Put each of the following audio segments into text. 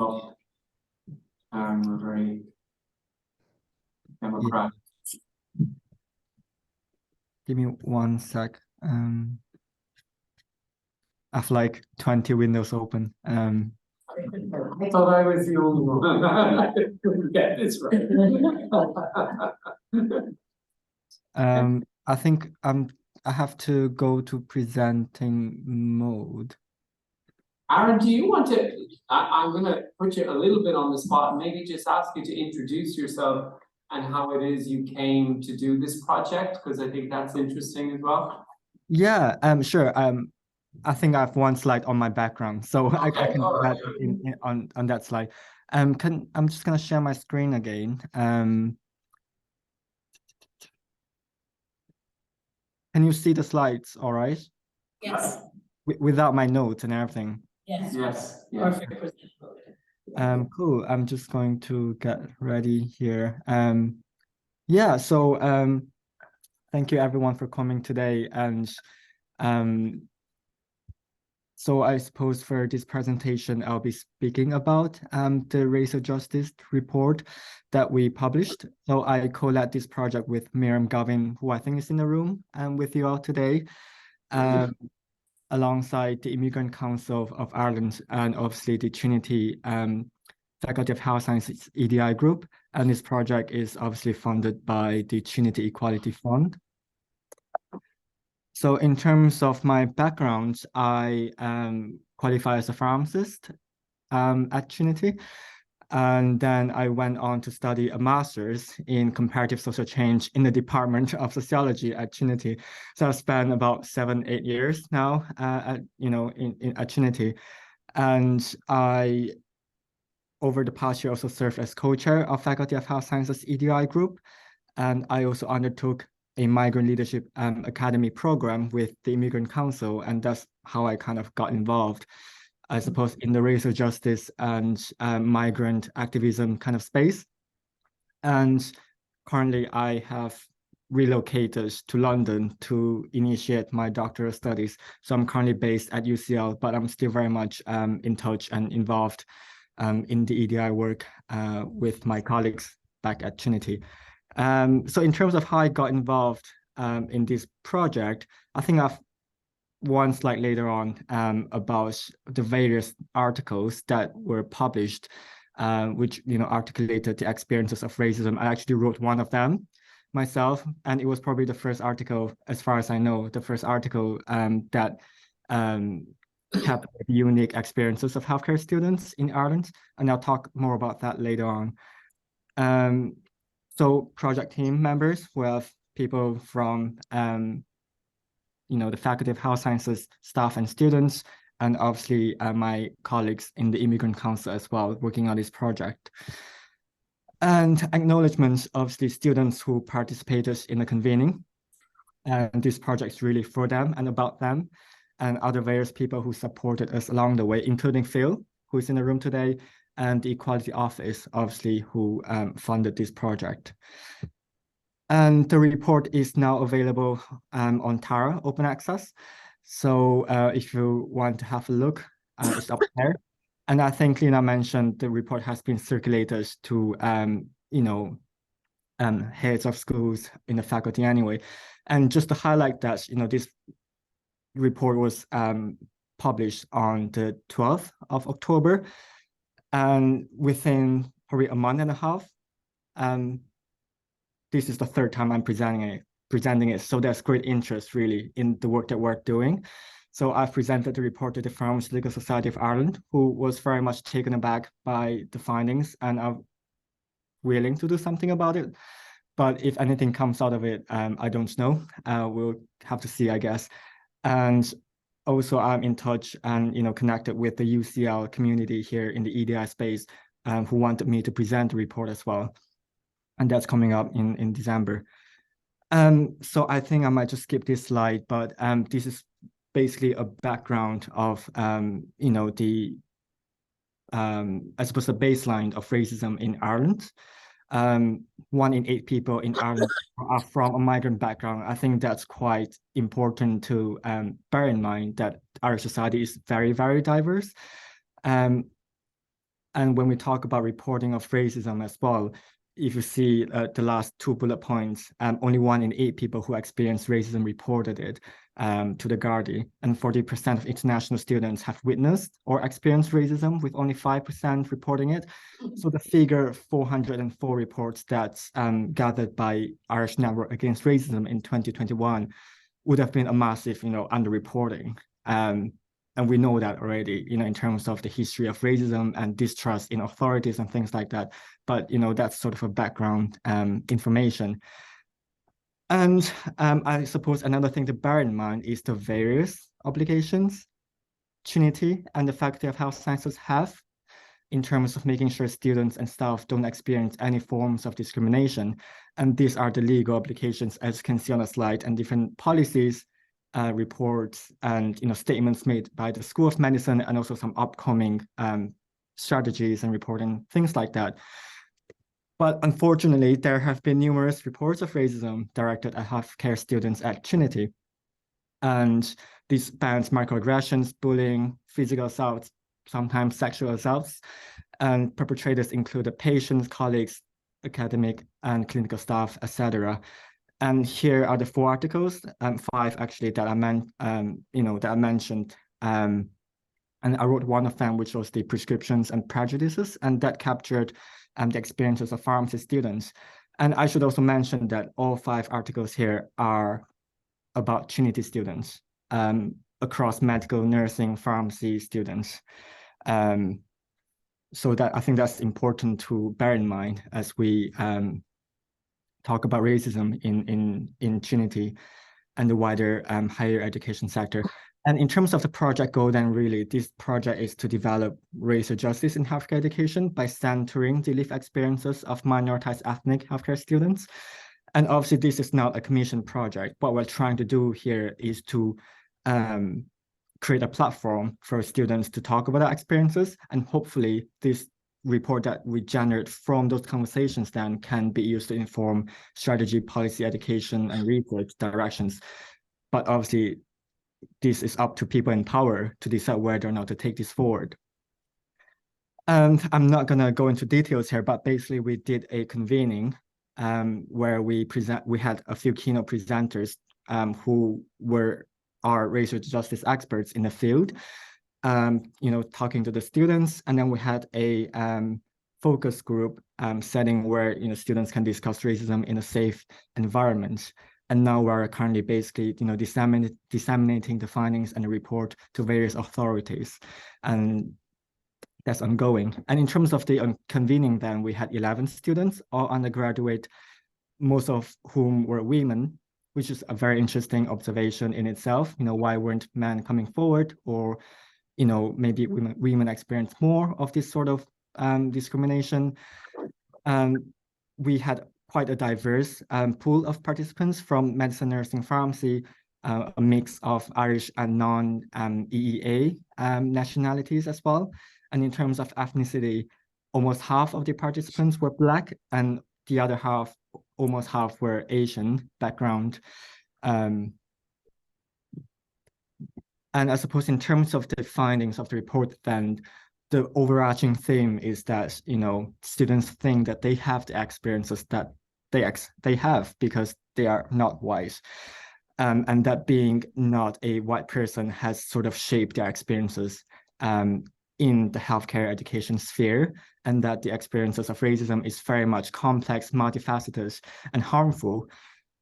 Oh, we're very democratic. Give me 1 sec. I have like 20 windows open. I thought I was the only one. I couldn't get this right. I think I have to go to presenting mode. Aaron, do you want to? I'm going to put you a little bit on the spot. Maybe just ask you to introduce yourself and how it is you came to do this project, because I think that's interesting as well. Yeah, sure. I think I have one slide on my background, so I can do that on that slide. I'm just gonna share my screen again. Can you see the slides? All right. Yes. Without my notes and everything. Yes. Yes. Perfect. Cool. I'm just going to get ready here. Yeah. So thank you everyone for coming today, and so I suppose for this presentation, I'll be speaking about the racial justice report that we published. So I co-led this project with Miriam Gavin, who I think is in the room with you all today, alongside the Immigrant Council of Ireland and obviously the Trinity Faculty of Health Sciences EDI group. And this project is obviously funded by the Trinity Equality Fund. So in terms of my background, I qualify as a pharmacist at Trinity. And then I went on to study a master's in comparative social change in the Department of Sociology at Trinity. So I've spent about 7-8 years now at Trinity. And I, over the past year, also served as co-chair of Faculty of Health Sciences EDI group. And I also undertook a migrant leadership academy program with the Immigrant Council, and that's how I kind of got involved, I suppose, in the racial justice and migrant activism kind of space. And currently I have relocated to London to initiate my doctoral studies. So I'm currently based at UCL, but I'm still very much in touch and involved in the EDI work with my colleagues back at Trinity. So in terms of how I got involved in this project, I think I've one slide later on about the various articles that were published, which articulated the experiences of racism. I actually wrote one of them myself, and it was probably the first article, as far as I know, the first article that kept the unique experiences of healthcare students in Ireland, and I'll talk more about that later on. So project team members, we have people from the Faculty of Health Sciences staff and students, and obviously my colleagues in the Immigrant Council as well, working on this project. And acknowledgements, obviously, students who participated in the convening. And this project is really for them and about them, and other various people who supported us along the way, including Phil, who is in the room today, and the Equality Office, obviously, who funded this project. And the report is now available on Tara Open Access. So if you want to have a look, it's up there. And I think Lina mentioned the report has been circulated to heads of schools in the faculty anyway. And just to highlight that, this report was published on the 12th of October. And within probably a month and a half, this is the third time I'm presenting it. So there's great interest really in the work that we're doing. So I've presented the report to the Pharmacists Legal Society of Ireland, who was very much taken aback by the findings and are willing to do something about it. But if anything comes out of it, I don't know. We'll have to see, I guess. And also I'm in touch and connected with the UCL community here in the EDI space who wanted me to present the report as well. And that's coming up in December. So I think I might just skip this slide, but this is basically a background of the I suppose the baseline of racism in Ireland. 1 in 8 people in Ireland are from a migrant background. I think that's quite important to bear in mind, that our society is very, very diverse. And when we talk about reporting of racism as well, if you see the last 2 bullet points, only 1 in 8 people who experienced racism reported it to the Gardaí, and 40% of international students have witnessed or experienced racism, with only 5% reporting it. So the figure 404 reports that's gathered by Irish Network Against Racism in 2021 would have been a massive, underreporting. And we know that already, in terms of the history of racism and distrust in authorities and things like that. But, that's sort of a background information. And I suppose another thing to bear in mind is the various obligations Trinity and the Faculty of Health Sciences have in terms of making sure students and staff don't experience any forms of discrimination. And these are the legal obligations, as you can see on the slide, and different policies, reports, and statements made by the School of Medicine, and also some upcoming strategies and reporting, things like that. But unfortunately, there have been numerous reports of racism directed at healthcare students at Trinity. And this spans microaggressions, bullying, physical assaults, sometimes sexual assaults. And perpetrators include patients, colleagues, academic and clinical staff, etc. And here are the 4 articles, 5 actually, that I mentioned. And I wrote one of them, which was the prescriptions and prejudices, and that captured the experiences of pharmacy students. And I should also mention that all 5 articles here are about Trinity students, across medical, nursing, pharmacy students. So that I think that's important to bear in mind as we talk about racism in Trinity and the wider higher education sector. And in terms of the project goal, then really this project is to develop racial justice in healthcare education by centering the lived experiences of minoritized ethnic healthcare students. And obviously this is not a commission project. What we're trying to do here is to create a platform for students to talk about their experiences, and hopefully this report that we generate from those conversations then can be used to inform strategy, policy, education, and research directions. But obviously, this is up to people in power to decide whether or not to take this forward. And I'm not going to go into details here, but basically we did a convening where we had a few keynote presenters who were our racial justice experts in the field, talking to the students. And then we had a focus group setting where, students can discuss racism in a safe environment. And now we're currently basically, disseminating the findings and the report to various authorities. And that's ongoing. And in terms of the convening, then we had 11 students, all undergraduate, most of whom were women, which is a very interesting observation in itself. Why weren't men coming forward? Or, maybe women experience more of this sort of discrimination. We had quite a diverse pool of participants from medicine, nursing, pharmacy, a mix of Irish and non-EEA nationalities as well. And in terms of ethnicity, almost half of the participants were Black, and the other half, almost half, were Asian background. And I suppose in terms of the findings of the report, then the overarching theme is that, students think that they have the experiences that they have because they are not white. And that being not a white person has sort of shaped their experiences in the healthcare education sphere, and that the experiences of racism is very much complex, multifaceted, and harmful,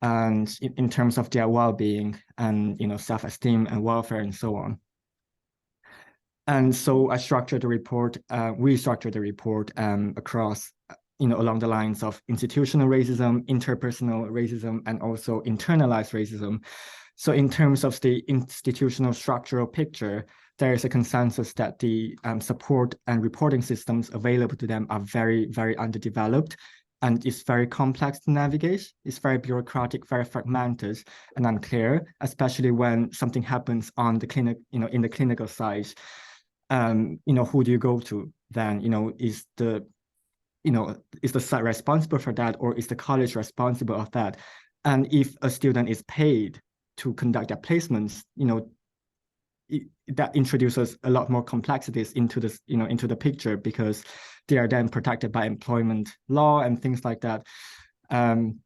and in terms of their well-being and self-esteem and welfare and so on. And so I structured the report, we structured the report across, along the lines of institutional racism, interpersonal racism, and also internalized racism. So in terms of the institutional structural picture, there is a consensus that the support and reporting systems available to them are very, very underdeveloped, and it's very complex to navigate. It's very bureaucratic, very fragmented and unclear, especially when something happens on the clinic, in the clinical side. Who do you go to then? Is the site responsible for that, or is the college responsible of that? And if a student is paid to conduct their placements, that introduces a lot more complexities into this, into the picture, because they are then protected by employment law and things like that. And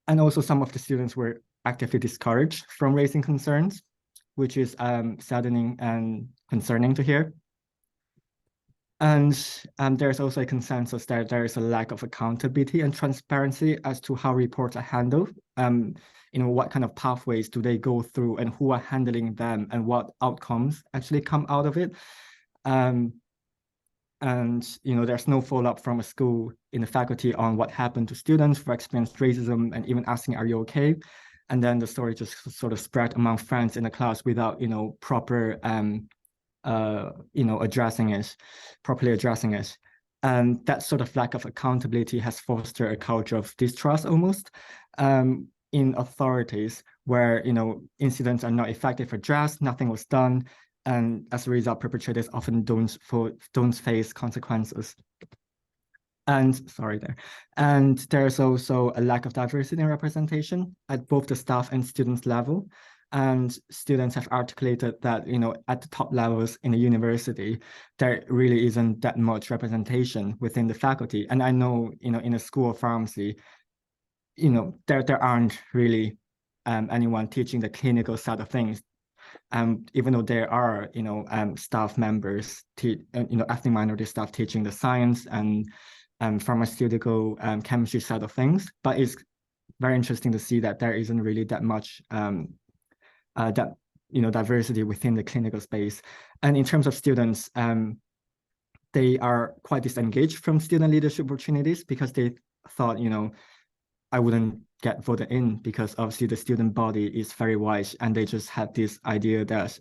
also some of the students were actively discouraged from raising concerns, which is saddening and concerning to hear. And there's also a consensus that there is a lack of accountability and transparency as to how reports are handled. What kind of pathways do they go through, and who are handling them, and what outcomes actually come out of it. And there's no follow-up from a school in the faculty on what happened to students who experienced racism, and even asking, are you okay? And then the story just sort of spread among friends in the class without proper properly addressing it. And that sort of lack of accountability has fostered a culture of distrust almost in authorities, where incidents are not effectively addressed, nothing was done, and as a result, perpetrators often don't face consequences. And there's also a lack of diversity and representation at both the staff and students level. And students have articulated that, at the top levels in a university, there really isn't that much representation within the faculty. And I know, in a school of pharmacy, there aren't really anyone teaching the clinical side of things. Even though there are, staff members, ethnic minority staff teaching the science and pharmaceutical chemistry side of things. But it's very interesting to see that there isn't really that much diversity within the clinical space. And in terms of students, they are quite disengaged from student leadership opportunities, because they thought, I wouldn't get voted in, because obviously the student body is very wide, and they just had this idea that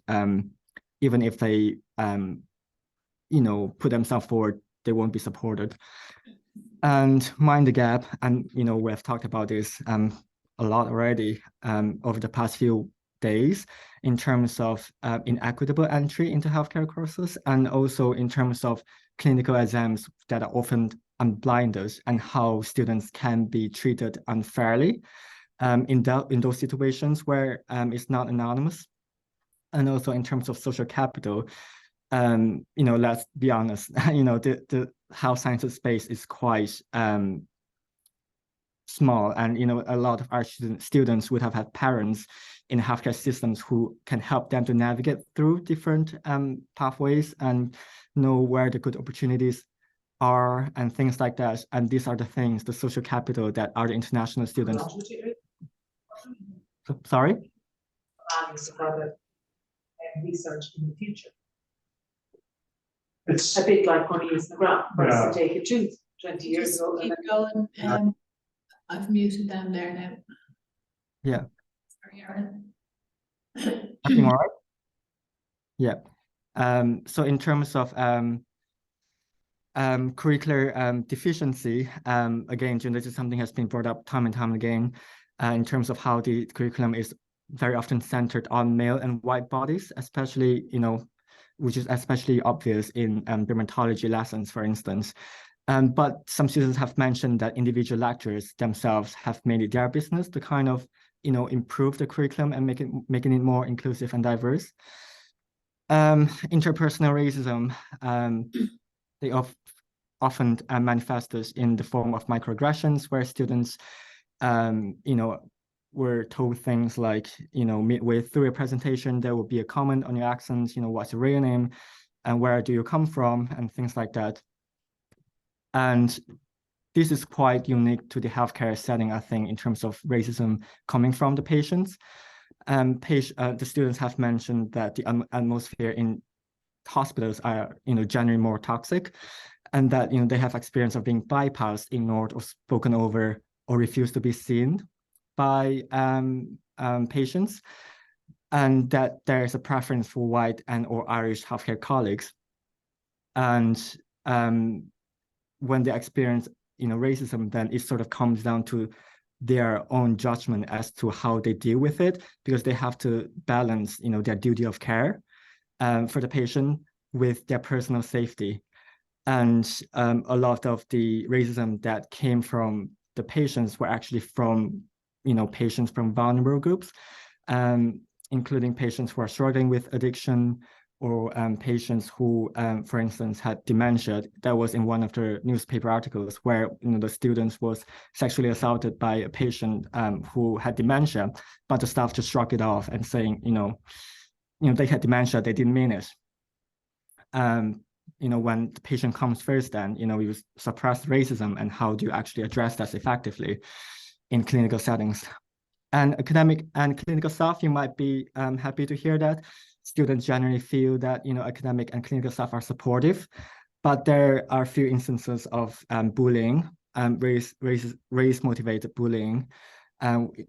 even if they put themselves forward, they won't be supported. And mind the gap, and we have talked about this a lot already over the past few days, in terms of inequitable entry into healthcare courses, and also in terms of clinical exams that are often unblinded, and how students can be treated unfairly in those situations where it's not anonymous. And also in terms of social capital, let's be honest, the health sciences space is quite small, and a lot of our students would have had parents in healthcare systems who can help them to navigate through different pathways and know where the good opportunities are and things like that. And these are the things, the social capital, that our international students. Sorry? Further research in the future. It's a bit like money is in the ground, first to take it 20 years ago. Keep going. I've muted them there now. Yeah. Sorry, Aaron. Everything all right? Yeah. So in terms of curricular deficiency, again, this is something has been brought up time and time again, in terms of how the curriculum is very often centered on male and white bodies, especially, which is especially obvious in dermatology lessons, for instance. But some students have mentioned that individual lecturers themselves have made it their business to kind of, improve the curriculum and making it more inclusive and diverse. Interpersonal racism, they often manifested in the form of microaggressions, where students, were told things like, midway through a presentation, there will be a comment on your accent, what's your real name, and where do you come from, and things like that. And this is quite unique to the healthcare setting, I think, in terms of racism coming from the patients. The students have mentioned that the atmosphere in hospitals are, generally more toxic, and that, they have experience of being bypassed, ignored, or spoken over, or refused to be seen by patients, and that there is a preference for white and or Irish healthcare colleagues. And when they experience, racism, then it sort of comes down to their own judgment as to how they deal with it, because they have to balance, their duty of care for the patient with their personal safety. And a lot of the racism that came from the patients were actually from, patients from vulnerable groups. including patients who are struggling with addiction or patients who, for instance, had dementia. That was in one of the newspaper articles where the student was sexually assaulted by a patient who had dementia, but the staff just shrugged it off and saying, they had dementia, they didn't mean it. When the patient comes first, then, you suppress racism, and how do you actually address that effectively in clinical settings? And academic and clinical staff, you might be happy to hear that students generally feel that, academic and clinical staff are supportive, but there are a few instances of bullying, race-motivated bullying,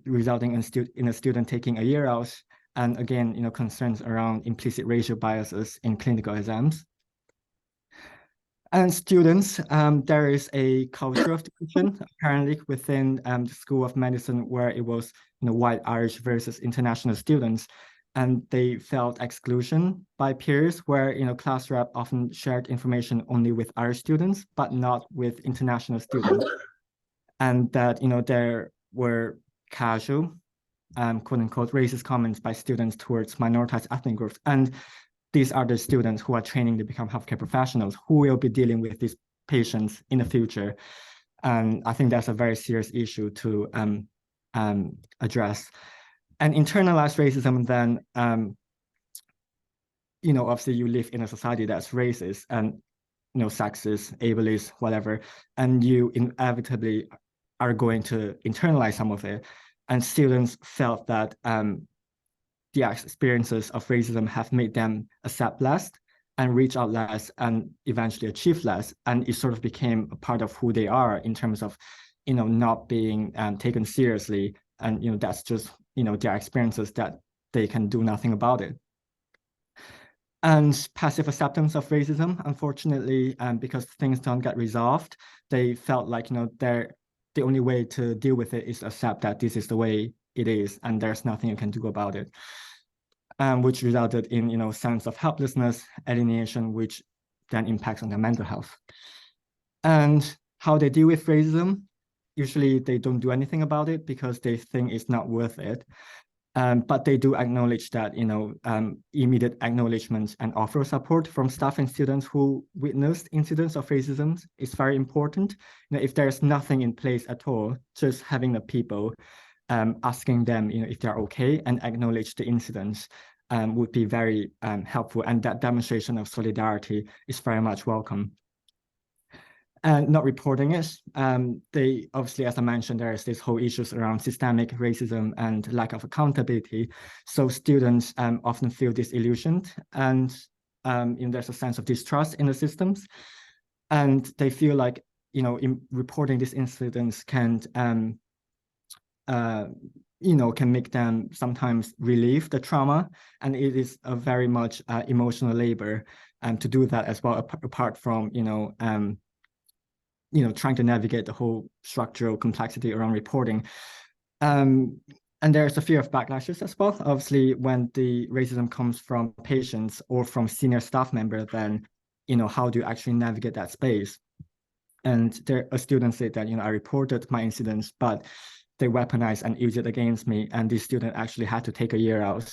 resulting in a student taking a year out. And again, concerns around implicit racial biases in clinical exams. And students, there is a culture of division apparently within the School of Medicine, where it was white Irish versus international students, and they felt exclusion by peers, where class rep often shared information only with Irish students, but not with international students, and that there were casual, quote unquote, racist comments by students towards minoritized ethnic groups. And these are the students who are training to become healthcare professionals who will be dealing with these patients in the future. And I think that's a very serious issue to address. And internalized racism, then, obviously you live in a society that's racist and, sexist, ableist, whatever, and you inevitably are going to internalize some of it. And students felt that the experiences of racism have made them accept less and reach out less and eventually achieve less. And it sort of became a part of who they are in terms of, not being taken seriously. And, that's just, their experiences that they can do nothing about it. And passive acceptance of racism, unfortunately, because things don't get resolved, they felt like, the only way to deal with it is to accept that this is the way it is, and there's nothing you can do about it, which resulted in, sense of helplessness, alienation, which then impacts on their mental health. And how they deal with racism, usually they don't do anything about it because they think it's not worth it. But they do acknowledge that, immediate acknowledgement and offer support from staff and students who witnessed incidents of racism is very important. If there's nothing in place at all, just having the people asking them, if they're okay and acknowledge the incidents would be very helpful. And that demonstration of solidarity is very much welcome. And not reporting it, they obviously, as I mentioned, there is this whole issues around systemic racism and lack of accountability. So students often feel disillusioned, and there's a sense of distrust in the systems, and they feel like in reporting these incidents can make them sometimes relieve the trauma, and it is a very much emotional labor to do that as well, apart from trying to navigate the whole structural complexity around reporting. And there's a fear of backlashes as well. Obviously, when the racism comes from patients or from senior staff members, then, how do you actually navigate that space? And a student said that, I reported my incidents, but they weaponized and used it against me. And this student actually had to take a year out,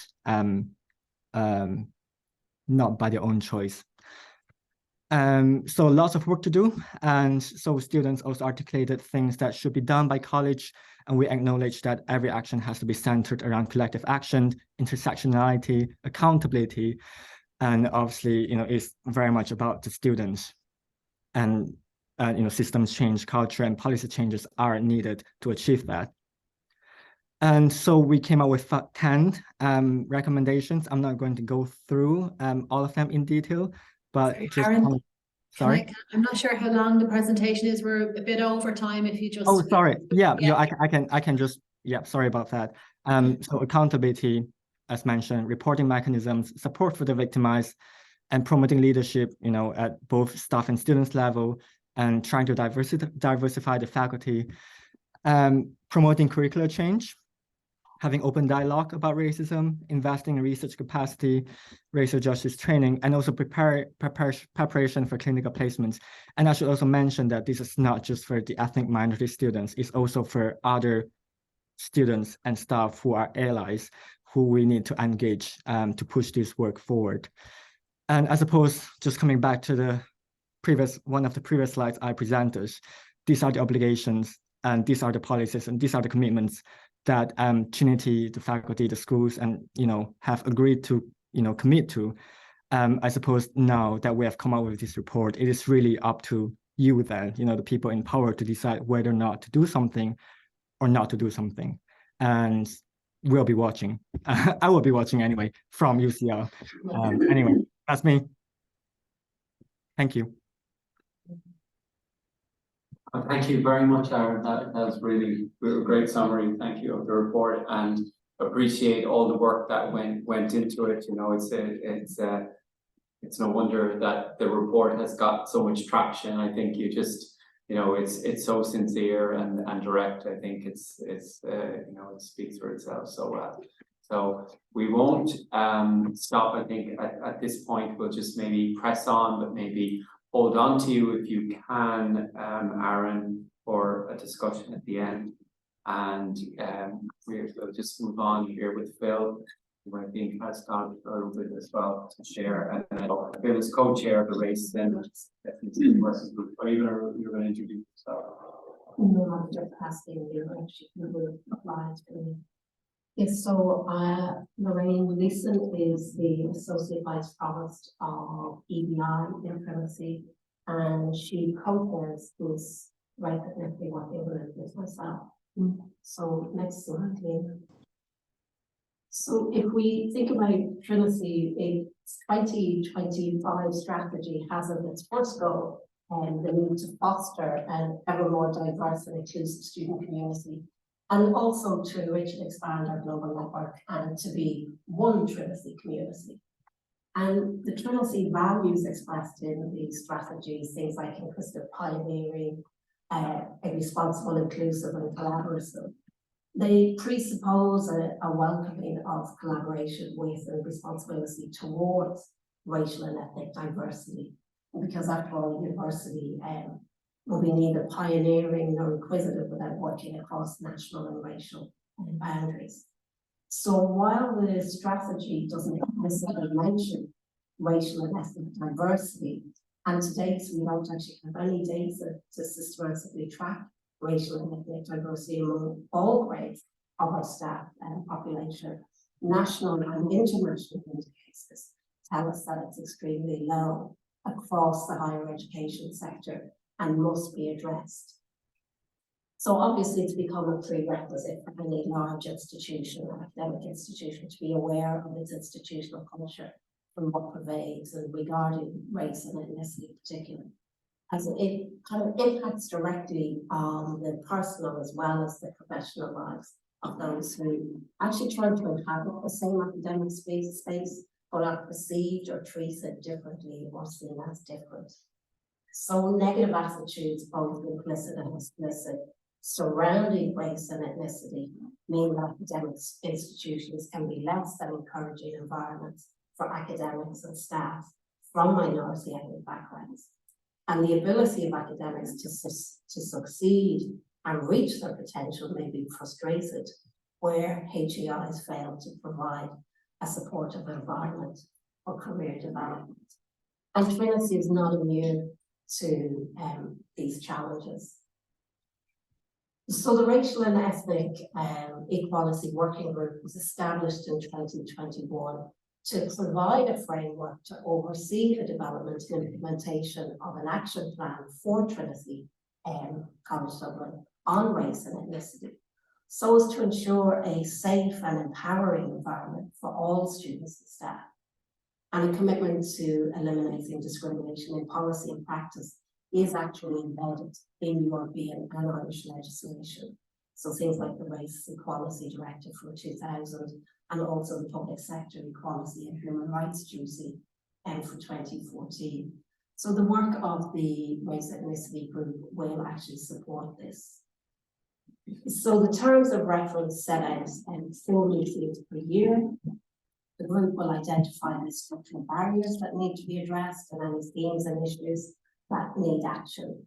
not by their own choice. So lots of work to do. And so students also articulated things that should be done by college. And we acknowledge that every action has to be centered around collective action, intersectionality, accountability. And obviously, it's very much about the students. And, systems change, culture and policy changes are needed to achieve that. And so we came up with 10 recommendations. I'm not going to go through all of them in detail, but sorry, I'm not sure how long the presentation is. We're a bit over time. If you just sorry, I can just sorry about that. So accountability, as mentioned, reporting mechanisms, support for the victimized, and promoting leadership, at both staff and students level, and trying to diversify the faculty, promoting curricular change, having open dialogue about racism, investing in research capacity, racial justice training, and also preparation for clinical placements. And I should also mention that this is not just for the ethnic minority students, it's also for other students and staff who are allies, who we need to engage to push this work forward. And I suppose just coming back to the one of the previous slides I presented, these are the obligations and these are the policies and these are the commitments that Trinity, the faculty, the schools, and have agreed to commit to. I suppose now that we have come out with this report, it is really up to you then, the people in power, to decide whether or not to do something or not to do something. And we'll be watching. I will be watching anyway from UCL. Anyway, that's me. Thank you. Thank you very much, Aaron. That was really a great summary. Thank you of the report, and appreciate all the work that went into it. It's no wonder that the report has got so much traction. I think you just, it's so sincere and direct. I think it speaks for itself so well. So we won't stop. I think at this point we'll just maybe press on, but maybe hold on to you if you can, Aaron, for a discussion at the end. And we'll just move on here with Phil, who I think has gone a little bit as well to share. And Phil is co-chair of the race then Ethnicity Working Group. Are you going to introduce yourself? No, I'm just asking you actually who applied to me. Yes, so Lorraine Leeson is the Associate Vice Provost of EBI in Trinity, and she co-chairs this right ethnicity working group with myself. So next slide, please. So if we think about Trinity, its 2025 strategy has as its first goal the need to foster an ever more diverse and inclusive student community, and also to enrich and expand our global network and to be one Trinity community. And the Trinity values expressed in these strategies, things like inclusive pioneering, a responsible, inclusive and collaborative, they presuppose a welcoming of collaboration with and responsibility towards racial and ethnic diversity. Because after all, university will be neither pioneering nor inquisitive without working across national and racial boundaries. So while the strategy doesn't necessarily mention racial and ethnic diversity, and to date we don't actually have any data to systematically track racial and ethnic diversity among all grades of our staff and population, national and international indicators tell us that it's extremely low across the higher education sector and must be addressed. So obviously it's become a prerequisite for any large institution or academic institution to be aware of its institutional culture and what pervades and regarding race and ethnicity in particular, as it kind of impacts directly on the personal as well as the professional lives of those who actually try to inhabit the same academic space but are perceived or treated differently or seen as different. So negative attitudes, both implicit and explicit, surrounding race and ethnicity mean that academic institutions can be less than encouraging environments for academics and staff from minority ethnic backgrounds. And the ability of academics to succeed and reach their potential may be frustrated where HEIs fail to provide a supportive environment for career development. And Trinity is not immune to these challenges. So the Racial and Ethnic Equality Working Group was established in 2021 to provide a framework to oversee the development and implementation of an action plan for Trinity College Dublin on race and ethnicity, so as to ensure a safe and empowering environment for all students and staff, and a commitment to eliminating discrimination in policy and practice is actually embedded in European and Irish legislation. So things like the Race Equality Directive from 2000 and also the Public Sector Equality and Human Rights Duty for 2014. So the work of the Race Ethnicity Group will actually support this. So the terms of reference set out 4 meetings per year. The group will identify the structural barriers that need to be addressed and any themes and issues that need action.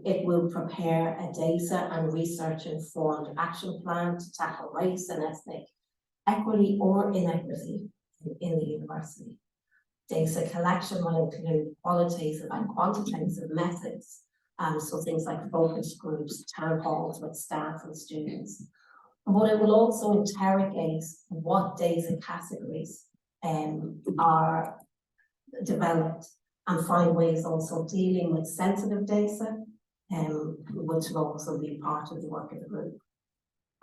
It will prepare a data and research informed action plan to tackle race and ethnic equity or inequity in the university. Data collection will include qualitative and quantitative methods, so things like focus groups, town halls with staff and students. But it will also interrogate what data categories are developed and find ways also dealing with sensitive data, which will also be part of the work of the group.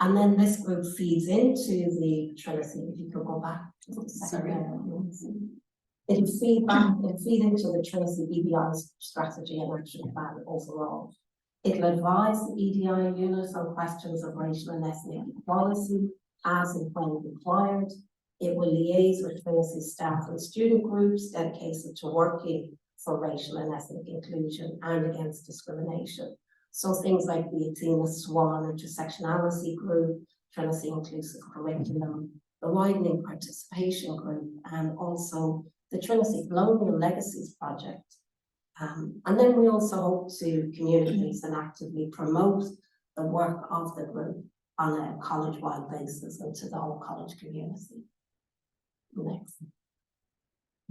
And then this group feeds into the Trinity. If you could go back to the second. It'll feed into the Trinity EDI strategy and action plan overall. It'll advise the EDI unit on questions of racial and ethnic equality as and when required. It will liaise with Trinity staff and student groups dedicated to working for racial and ethnic inclusion and against discrimination. So things like the Athena Swan intersectionality group, Trinity inclusive curriculum, the widening participation group, and also the Trinity Colonial Legacies project. And then we also hope to communicate and actively promote the work of the group on a college-wide basis and to the whole college community. Next.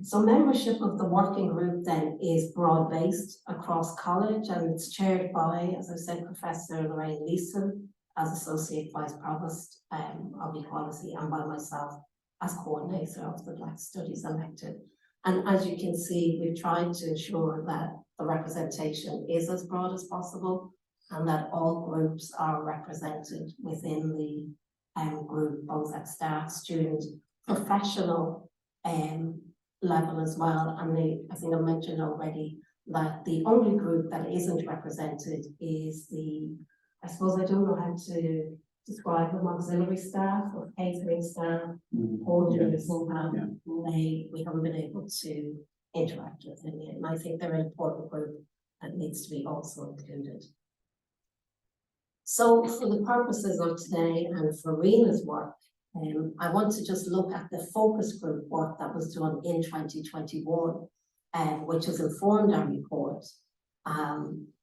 So membership of the working group then is broad-based across college, and it's chaired by, as I said, Professor Lorraine Leeson as Associate Vice Provost of Equality, and by myself as coordinator of the Black Studies elective. And as you can see, we've tried to ensure that the representation is as broad as possible and that all groups are represented within the group, both at staff, student, professional level as well. And I think I mentioned already that the only group that isn't represented is I suppose I don't know how to describe them, auxiliary staff or catering staff, orders, we haven't been able to interact with them yet. And I think they're an important group that needs to be also included. So for the purposes of today and for Rena's work, I want to just look at the focus group work that was done in 2021, which has informed our report.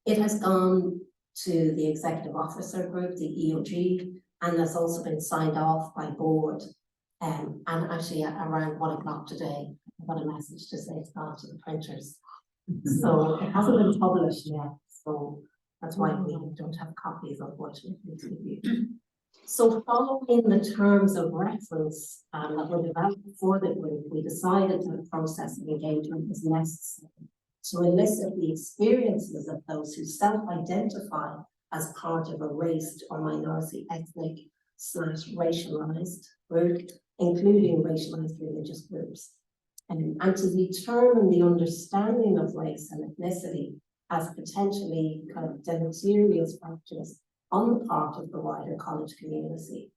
It has gone to the executive officer group, the EOG, and has also been signed off by board. And actually at around 1 o'clock today, I got a message to say it's gone to the printers. So it hasn't been published yet. So that's why we don't have copies, unfortunately, to review. So following the terms of reference that were developed for the group, we decided that the process of engagement was necessary to elicit the experiences of those who self-identify as part of a race or minority ethnic / racialized group, including racialized religious groups, and to determine the understanding of race and ethnicity as potentially kind of deleterious factors on the part of the wider college community.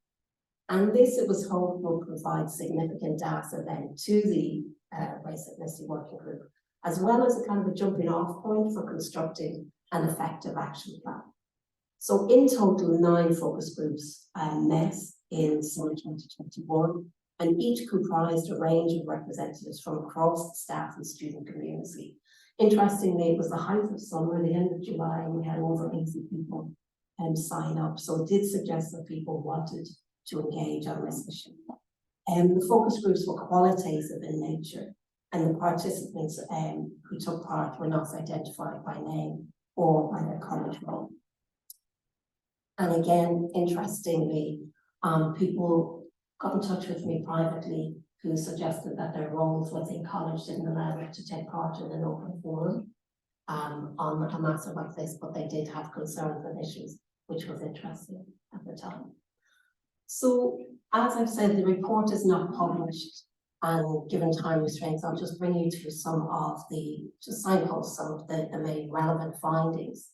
And this, it was hoped, will provide significant data then to the race ethnicity working group, as well as a kind of a jumping off point for constructing an effective action plan. So in total, 9 focus groups met in summer 2021, and each comprised a range of representatives from across the staff and student community. Interestingly, it was the height of summer, the end of July, and we had over 80 people sign up. So it did suggest that people wanted to engage on this issue. The focus groups were qualitative in nature, and the participants who took part were not identified by name or by their college role. And again, interestingly, people got in touch with me privately who suggested that their roles within college didn't allow them to take part in an open forum on a matter like this, but they did have concerns and issues, which was interesting at the time. So, as I've said, the report is not published, and given time restraints, I'll just bring you through some of signpost some of the main relevant findings,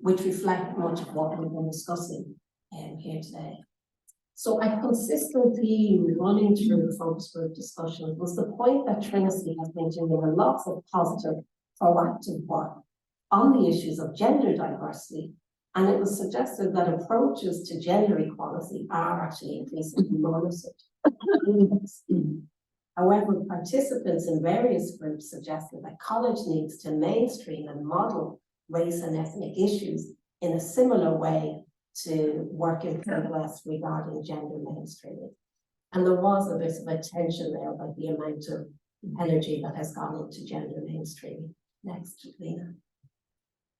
which reflect much of what we've been discussing here today. So a consistent theme running through the focus group discussion was the point that Trinity has been doing lots of positive, proactive work on the issues of gender diversity, and it was suggested that approaches to gender equality are actually increasingly monitored. However, participants in various groups suggested that college needs to mainstream and model race and ethnic issues in a similar way to work in progress regarding gender mainstreaming. And there was a bit of a tension there about the amount of energy that has gone into gender mainstreaming. Next, Lena.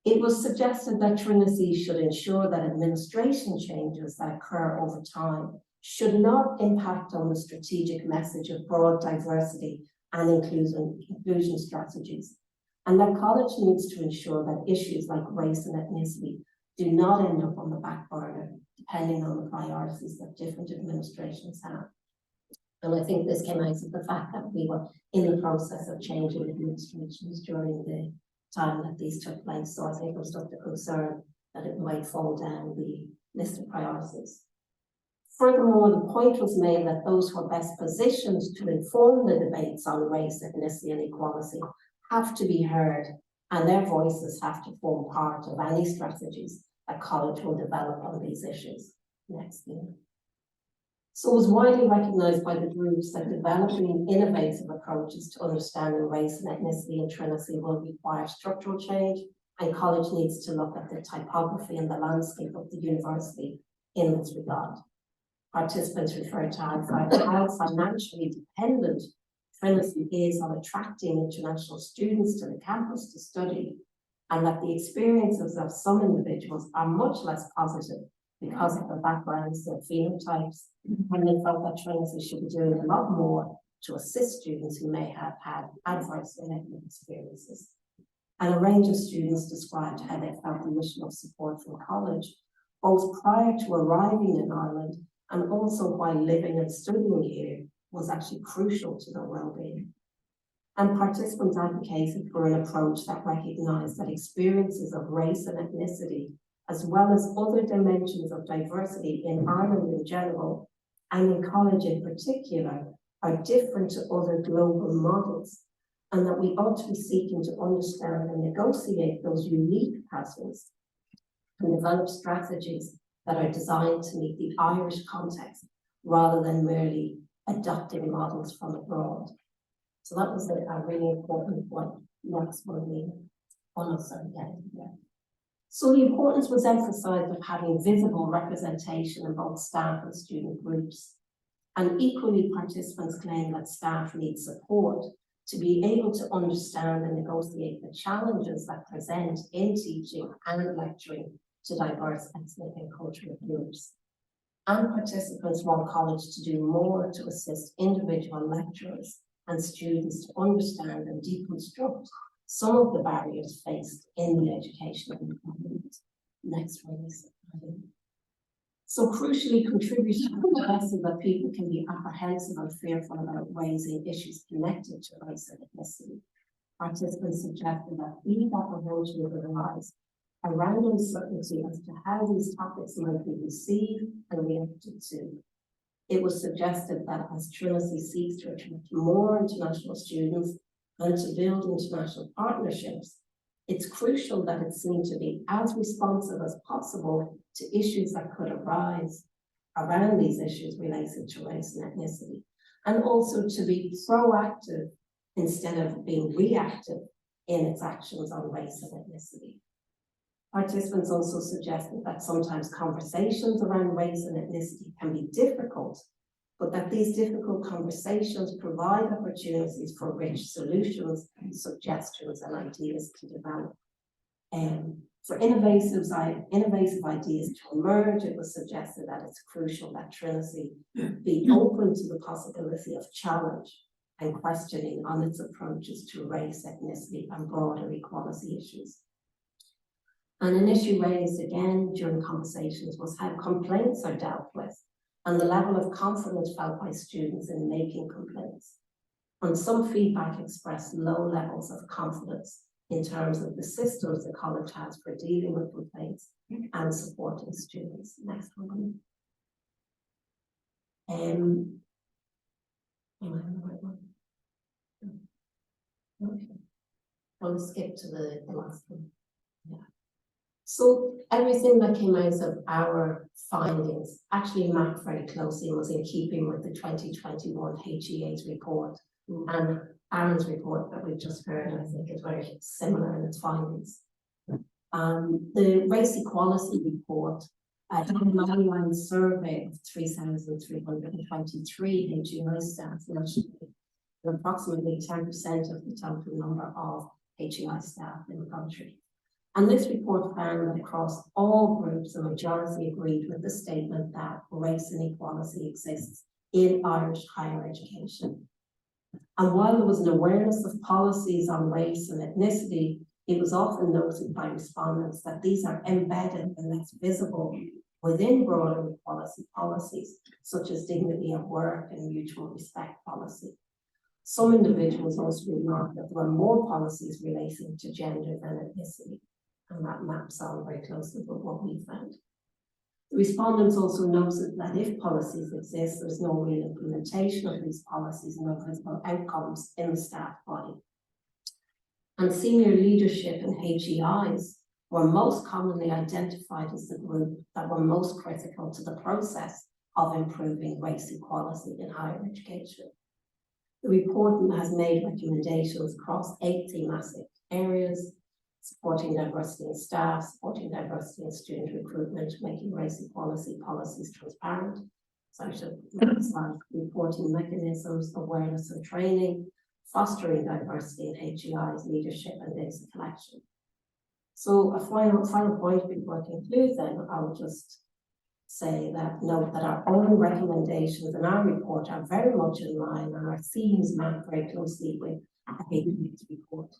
It was suggested that Trinity should ensure that administration changes that occur over time should not impact on the strategic message of broad diversity and inclusion strategies, and that college needs to ensure that issues like race and ethnicity do not end up on the back burner, depending on the priorities that different administrations have. And I think this came out of the fact that we were in the process of changing administrations during the time that these took place. So I think it was just a concern that it might fall down the list of priorities. Furthermore, the point was made that those who are best positioned to inform the debates on race, ethnicity, and equality have to be heard, and their voices have to form part of any strategies that college will develop on these issues. Next, please. So it was widely recognised by the groups that developing innovative approaches to understanding race and ethnicity in Trinity will require structural change, and college needs to look at the typography and the landscape of the university in this regard. Participants referred to how financially dependent Trinity is on attracting international students to the campus to study, and that the experiences of some individuals are much less positive because of their backgrounds, their phenotypes, and they felt that Trinity should be doing a lot more to assist students who may have had adverse negative experiences. And a range of students described how they felt the mission of support from college, both prior to arriving in Ireland and also while living and studying here, was actually crucial to their well-being. And participants advocated for an approach that recognised that experiences of race and ethnicity, as well as other dimensions of diversity in Ireland in general, and in college in particular, are different to other global models, and that we ought to be seeking to understand and negotiate those unique patterns and develop strategies that are designed to meet the Irish context rather than merely adopting models from abroad. So that was a really important point. Next one, So the importance was emphasised of having visible representation in both staff and student groups. And equally, participants claim that staff need support to be able to understand and negotiate the challenges that present in teaching and lecturing to diverse ethnic and cultural groups. And participants want college to do more to assist individual lecturers and students to understand and deconstruct some of the barriers faced in the educational environment. Next one, Lisa. So crucially, contributing to the lesson that people can be apprehensive and fearful about raising issues connected to race and ethnicity. Participants suggested that feedback eventually would arise around uncertainty as to how these topics might be received and reacted to. It was suggested that as Trinity seeks to attract more international students and to build international partnerships, it's crucial that it seem to be as responsive as possible to issues that could arise around these issues related to race and ethnicity, and also to be proactive instead of being reactive in its actions on race and ethnicity. Participants also suggested that sometimes conversations around race and ethnicity can be difficult, but that these difficult conversations provide opportunities for rich solutions, suggestions, and ideas to develop. For innovative ideas to emerge, it was suggested that it's crucial that Trinity be open to the possibility of challenge and questioning on its approaches to race, ethnicity, and broader equality issues. And an issue raised again during conversations was how complaints are dealt with and the level of confidence felt by students in making complaints. And some feedback expressed low levels of confidence in terms of the systems the college has for dealing with complaints and supporting students. Next one. Am I on the right one? Okay. I'll skip to the last one. Yeah. So everything that came out of our findings actually mapped very closely and was in keeping with the 2021 HEA's report. And Aaron's report that we've just heard, I think, is very similar in its findings. The race equality report done an online survey of 3,323 HEI staff nationally, and approximately 10% of the total number of HEI staff in the country. And this report found that across all groups, the majority agreed with the statement that race inequality exists in Irish higher education. And while there was an awareness of policies on race and ethnicity, it was often noted by respondents that these are embedded and less visible within broader equality policies, such as dignity at work and mutual respect policy. Some individuals also remarked that there were more policies relating to gender than ethnicity, and that maps on very closely with what we found. The respondents also noted that if policies exist, there's no real implementation of these policies and no visible outcomes in the staff body. And senior leadership and HEIs were most commonly identified as the group that were most critical to the process of improving race equality in higher education. The report has made recommendations across 8 thematic areas: supporting diversity in staff, supporting diversity in student recruitment, making race equality policies transparent, reporting mechanisms, awareness and training, fostering diversity in HEI's leadership and data collection. So a final point before I conclude then, I will just say that note that our own recommendations in our report are very much in line, and our themes map very closely with the HEI's report.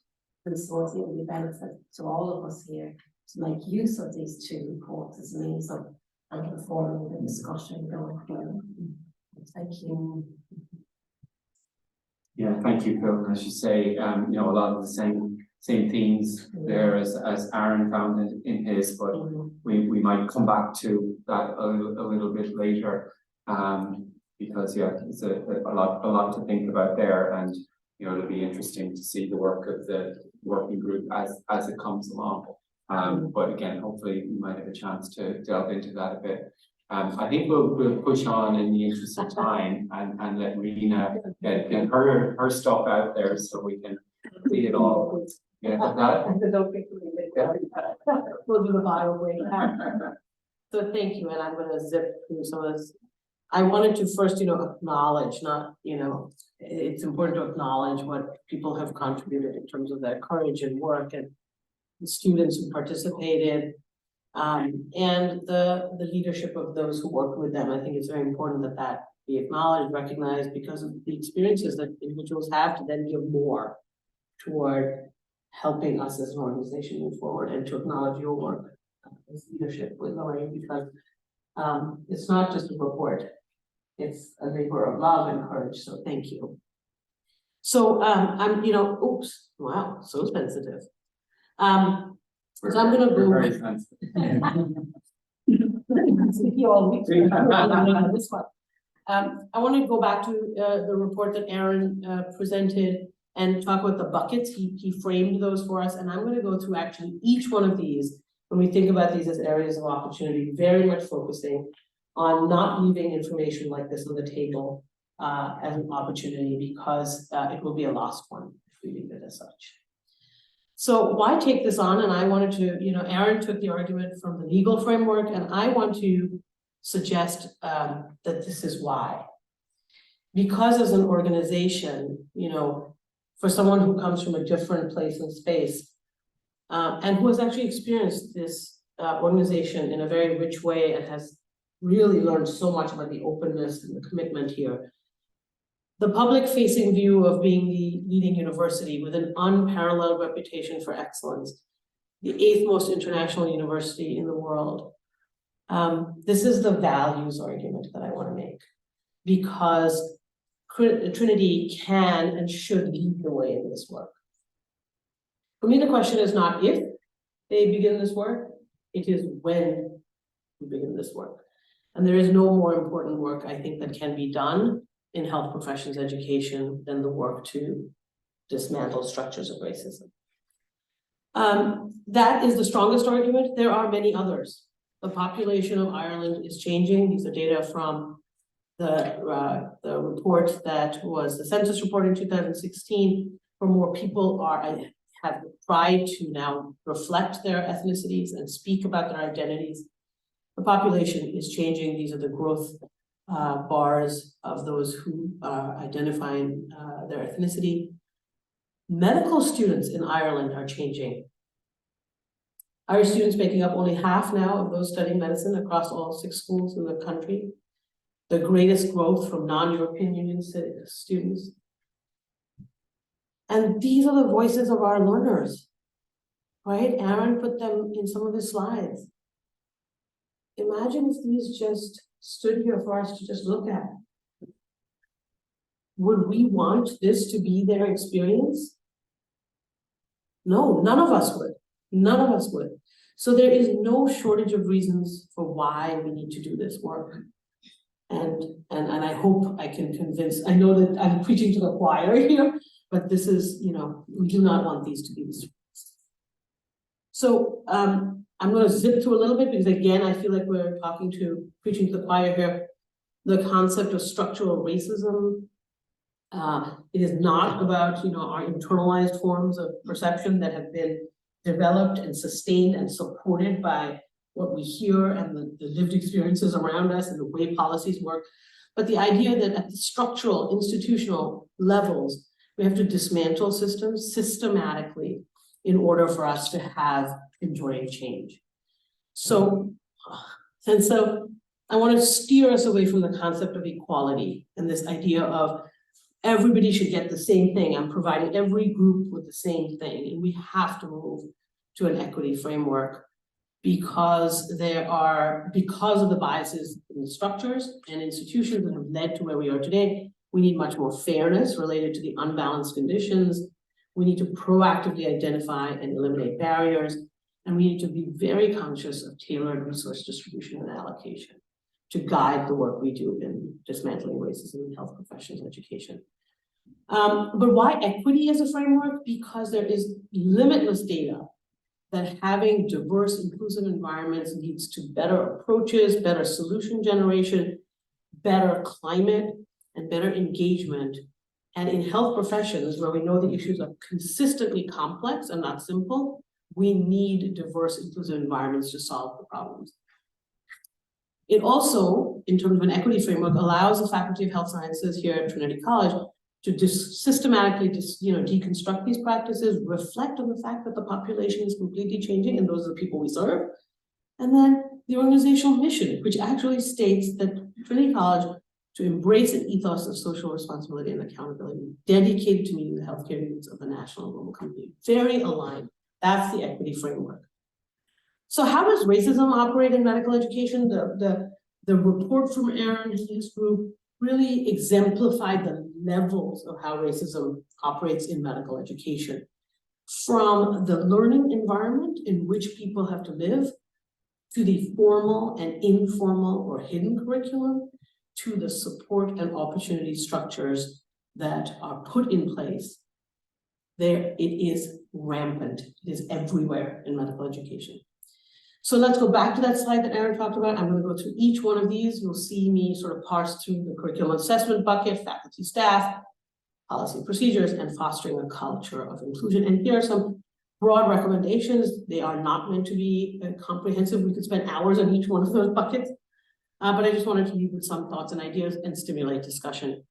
And so I think it will be benefit to all of us here to make use of these 2 reports as a means of informing the discussion going forward. Thank you. Yeah, thank you, Phil. As you say, you know, a lot of the same themes there as Aaron found in his, but we might come back to that a little bit later, because yeah, it's a lot to think about there, and you know, it'll be interesting to see the work of the working group as it comes along. But again, hopefully we might have a chance to delve into that a bit. I think we'll push on in the interest of time and let Rena get her stuff out there so we can see it all. Yeah, We'll do the bio break. So thank you, and I'm going to zip through some of this. I wanted to first, acknowledge, it's important to acknowledge what people have contributed in terms of their courage and work, and the students who participated, and the leadership of those who work with them. I think it's very important that be acknowledged, recognized, because of the experiences that individuals have to then give more toward helping us as an organization move forward, and to acknowledge your work as leadership with Lorraine, because it's not just a report, it's a labor of love and courage, so thank you. So I'm, oops, wow, so sensitive. So I'm gonna go. Very sensitive. This one. I want to go back to the report that Aaron presented and talk about the buckets. He framed those for us, and I'm going to go through actually each one of these when we think about these as areas of opportunity, very much focusing on not leaving information like this on the table as an opportunity, because it will be a lost one if we leave it as such. So why take this on? And I wanted to, Aaron took the argument from the legal framework, and I want to suggest that this is why. Because as an organization, for someone who comes from a different place and space, and who has actually experienced this organization in a very rich way and has really learned so much about the openness and the commitment here. The public-facing view of being the leading university with an unparalleled reputation for excellence, the 8th most international university in the world. This is the values argument that I want to make, because Trinity can and should lead the way in this work. For me, the question is not if they begin this work, it is when we begin this work. And there is no more important work, I think, that can be done in health professions education than the work to dismantle structures of racism. That is the strongest argument. There are many others. The population of Ireland is changing. These are data from the report that was the census report in 2016, where more people have tried to now reflect their ethnicities and speak about their identities. the population is changing. These are the growth bars of those who are identifying their ethnicity. Medical students in Ireland are changing. Irish students making up only half now of those studying medicine across all 6 schools in the country. The greatest growth from non-European Union students. And these are the voices of our learners, right? Aaron put them in some of his slides. Imagine if these just stood here for us to just look at. Would we want this to be their experience? No, none of us would. None of us would. So there is no shortage of reasons for why we need to do this work. And I hope I can convince, I know that I'm preaching to the choir here, but this is, you know, we do not want these to be the stories. So I'm going to zip through a little bit because again, I feel like we're preaching to the choir here. The concept of structural racism. It is not about, you know, our internalized forms of perception that have been developed and sustained and supported by what we hear and the lived experiences around us and the way policies work. But the idea that at the structural, institutional levels, we have to dismantle systems systematically in order for us to have enduring change. So I want to steer us away from the concept of equality and this idea of everybody should get the same thing. I'm providing every group with the same thing. And we have to move to an equity framework because of the biases in the structures and institutions that have led to where we are today. We need much more fairness related to the unbalanced conditions. We need to proactively identify and eliminate barriers. And we need to be very conscious of tailored resource distribution and allocation to guide the work we do in dismantling racism in health professions education. But why equity as a framework? Because there is limitless data that having diverse, inclusive environments leads to better approaches, better solution generation, better climate, and better engagement. And in health professions, where we know the issues are consistently complex and not simple, we need diverse, inclusive environments to solve the problems. It also, in terms of an equity framework, allows the Faculty of Health Sciences here at Trinity College to systematically deconstruct these practices, reflect on the fact that the population is completely changing and those are the people we serve. And then the organizational mission, which actually states that Trinity College to embrace an ethos of social responsibility and accountability, dedicated to meeting the healthcare needs of the national and global community. Very aligned. That's the equity framework. So how does racism operate in medical education? The report from Aaron and his group really exemplified the levels of how racism operates in medical education. From the learning environment in which people have to live, to the formal and informal or hidden curriculum, to the support and opportunity structures that are put in place. There, it is rampant. It is everywhere in medical education. So let's go back to that slide that Aaron talked about. I'm going to go through each one of these. You'll see me sort of parse through the curriculum assessment bucket, faculty, staff, policy procedures, and fostering a culture of inclusion. And here are some broad recommendations. They are not meant to be comprehensive. We could spend hours on each one of those buckets, but I just wanted to leave with some thoughts and ideas and stimulate discussion.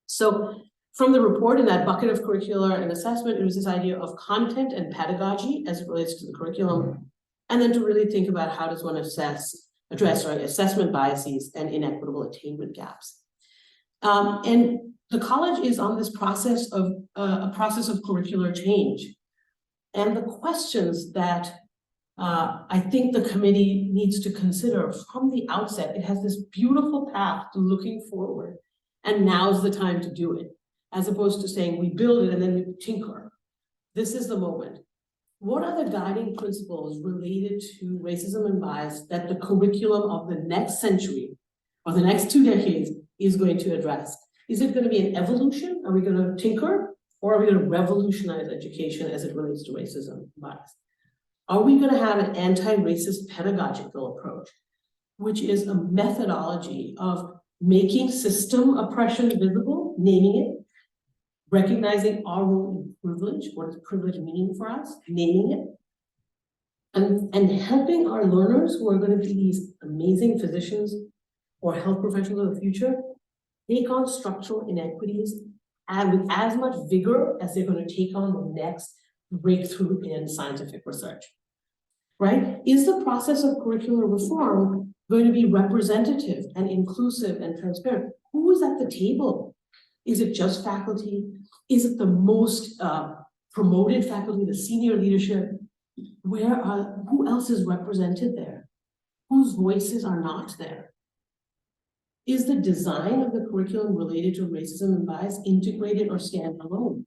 So from the report in that bucket of curricular and assessment, it was this idea of content and pedagogy as it relates to the curriculum. And then to really think about how does one address assessment biases and inequitable attainment gaps. And the college is on this process of a process of curricular change. And the questions that I think the committee needs to consider from the outset, it has this beautiful path to looking forward. And now's the time to do it, as opposed to saying we build it and then we tinker. This is the moment. What are the guiding principles related to racism and bias that the curriculum of the next century or the next 2 decades is going to address? Is it going to be an evolution? Are we going to tinker? Or are we going to revolutionize education as it relates to racism and bias? Are we going to have an anti-racist pedagogical approach, which is a methodology of making system oppression visible, naming it, recognizing our role in privilege, what does privilege mean for us, naming it, and helping our learners who are going to be these amazing physicians or health professionals of the future take on structural inequities and with as much vigor as they're going to take on the next breakthrough in scientific research. Right? Is the process of curricular reform going to be representative and inclusive and transparent? Who is at the table? Is it just faculty? Is it the most promoted faculty, the senior leadership? Who else is represented there? Whose voices are not there? Is the design of the curriculum related to racism and bias integrated or standalone?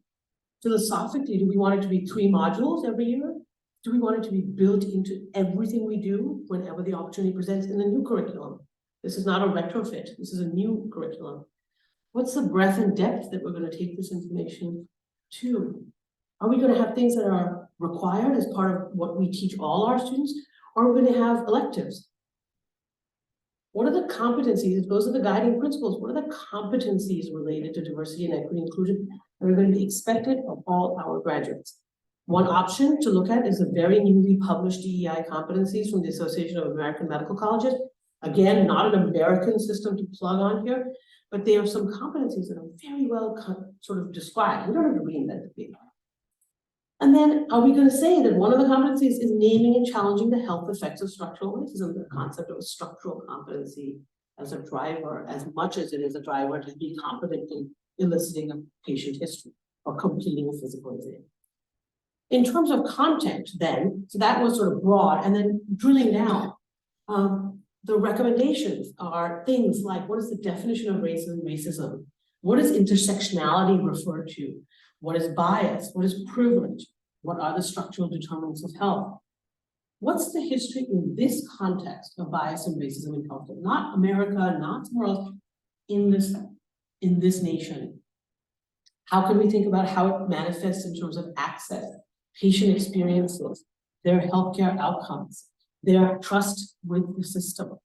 Philosophically, do we want it to be 3 modules every year? Do we want it to be built into everything we do whenever the opportunity presents in the new curriculum? This is not a retrofit, this is a new curriculum. What's the breadth and depth that we're going to take this information to? Are we going to have things that are required as part of what we teach all our students? Or are we going to have electives? What are the competencies? Those are the guiding principles. What are the competencies related to diversity and equity inclusion that are going to be expected of all our graduates? One option to look at is the very newly published DEI competencies from the Association of American Medical Colleges. Again, not an American system to plug on here, but they have some competencies that are very well sort of described. We don't have to reinvent the wheel. And then are we going to say that one of the competencies is naming and challenging the health effects of structural racism, the concept of a structural competency as a driver, as much as it is a driver to be competent in eliciting a patient history or completing a physical exam. In terms of content then, so that was sort of broad, and then drilling down, the recommendations are things like, what is the definition of race and racism? What is intersectionality referred to? What is bias? What is privilege? What are the structural determinants of health? What's the history in this context of bias and racism in healthcare? Not America, not somewhere else, in this nation. How can we think about how it manifests in terms of access, patient experiences, their healthcare outcomes, their trust with the system?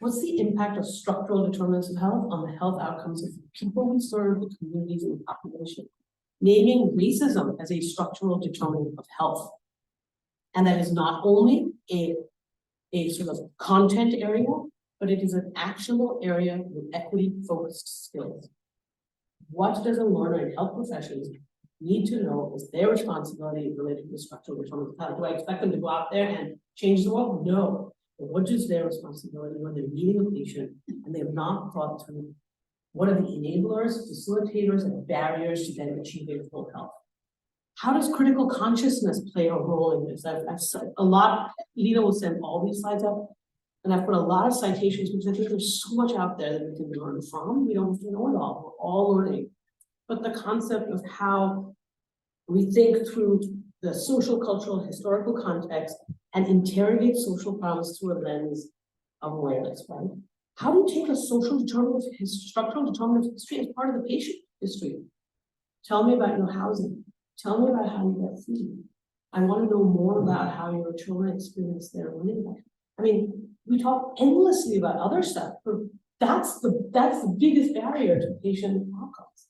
What's the impact of structural determinants of health on the health outcomes of the people we serve, the communities, and the population? Naming racism as a structural determinant of health. And that is not only a sort of content area, but it is an actionable area with equity-focused skills. What does a learner in health professions need to know is their responsibility related to the structural determinants of health? Do I expect them to go out there and change the world? No. But what is their responsibility when they're meeting a patient and they have not thought through what are the enablers, facilitators, and barriers to then achieving full health? How does critical consciousness play a role in this? I've said a lot. Lena will send all these slides up, and I've put a lot of citations because I think there's so much out there that we can learn from. We don't have to know it all. We're all learning. But the concept of how we think through the social, cultural, historical context and interrogate social problems through a lens of awareness, right? How do you take a social determinant, structural determinant of history as part of the patient history? Tell me about your housing. Tell me about how you get food. I want to know more about how your children experience their learning life. I mean, we talk endlessly about other stuff, but that's the biggest barrier to patient outcomes.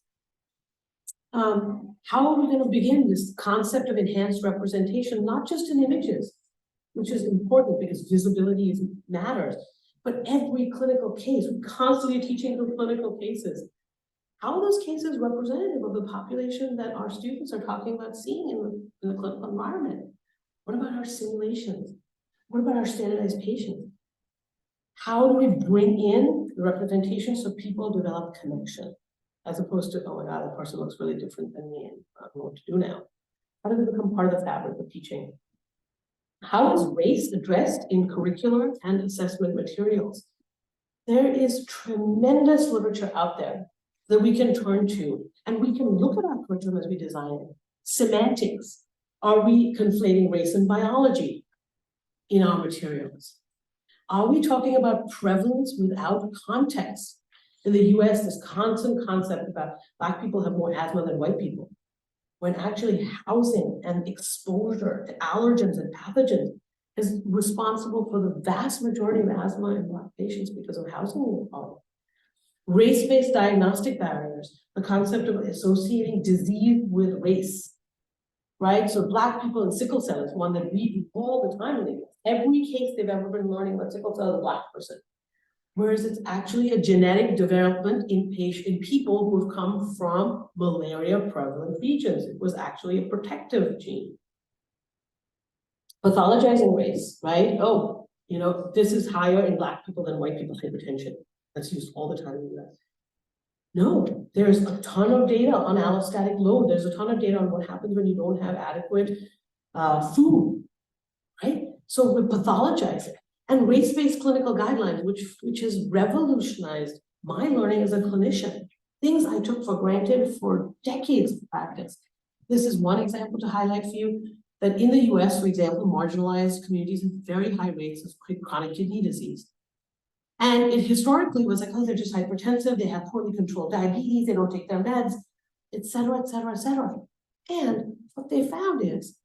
How are we going to begin this concept of enhanced representation, not just in images, which is important because visibility matters, but every clinical case? We're constantly teaching through clinical cases. How are those cases representative of the population that our students are talking about seeing in the clinical environment? What about our simulations? What about our standardized patients? How do we bring in the representation so people develop connection, as opposed to, oh my God, the person looks really different than me and I don't know what to do now? How do they become part of the fabric of teaching? How is race addressed in curricular and assessment materials? There is tremendous literature out there that we can turn to, and we can look at our curriculum as we design it. Semantics. Are we conflating race and biology in our materials? Are we talking about prevalence without context? In the US, this constant concept about Black people have more asthma than white people, when actually housing and exposure to allergens and pathogens is responsible for the vast majority of asthma in Black patients because of housing inequality. Race-based diagnostic barriers, the concept of associating disease with race, right? So Black people in sickle cell is one that we do all the time in the US. Every case they've ever been learning about sickle cell is a Black person. Whereas it's actually a genetic development in people who have come from malaria prevalent regions. It was actually a protective gene. Pathologizing race, right? Oh, you know, this is higher in Black people than white people, hypertension. That's used all the time in the US. No, there's a ton of data on allostatic load. There's a ton of data on what happens when you don't have adequate food, right? So we pathologize it. And race-based clinical guidelines, which has revolutionized my learning as a clinician, things I took for granted for decades of practice. This is one example to highlight for you, that in the US, for example, marginalized communities have very high rates of chronic kidney disease. And it historically was like, oh, they're just hypertensive, they have poorly controlled diabetes, they don't take their meds, et cetera, et cetera, et cetera. And what they found is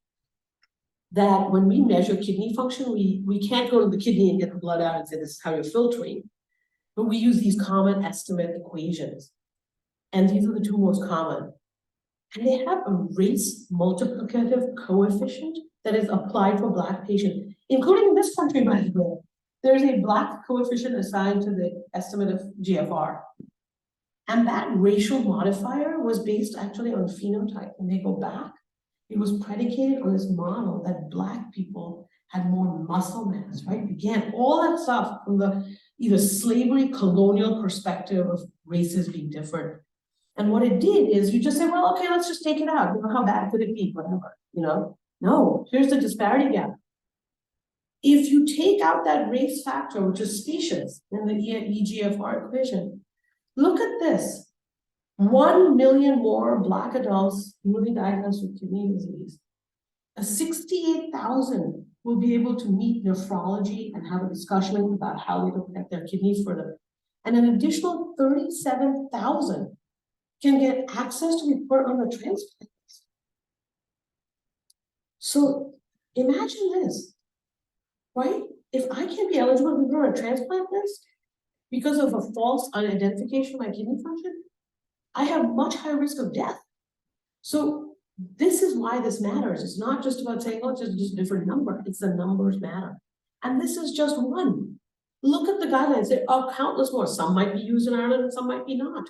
that when we measure kidney function, we can't go to the kidney and get the blood out and say this is how you're filtering, but we use these common estimate equations. And these are the two most common. And they have a race multiplicative coefficient that is applied for Black patients, including in this country, by the way. There's a Black coefficient assigned to the estimate of GFR. And that racial modifier was based actually on phenotype. When they go back, it was predicated on this model that Black people had more muscle mass, right? Again, all that stuff from the either slavery colonial perspective of races being different. And what it did is you just say, well, okay, let's just take it out. You know, how bad could it be? Whatever, you know? No, here's the disparity gap. If you take out that race factor, which is species in the EGFR equation, look at this. 1 million more Black adults newly diagnosed with kidney disease. 68,000 will be able to meet nephrology and have a discussion about how they protect their kidneys further. And an additional 37,000 can get access to be put on the transplant list. So imagine this, right? If I can't be eligible to be on a transplant list because of a false unidentification of my kidney function, I have much higher risk of death. So this is why this matters. It's not just about saying, oh, it's just a different number. It's the numbers matter. And this is just one. Look at the guidelines. There are countless more. Some might be used in Ireland and some might be not.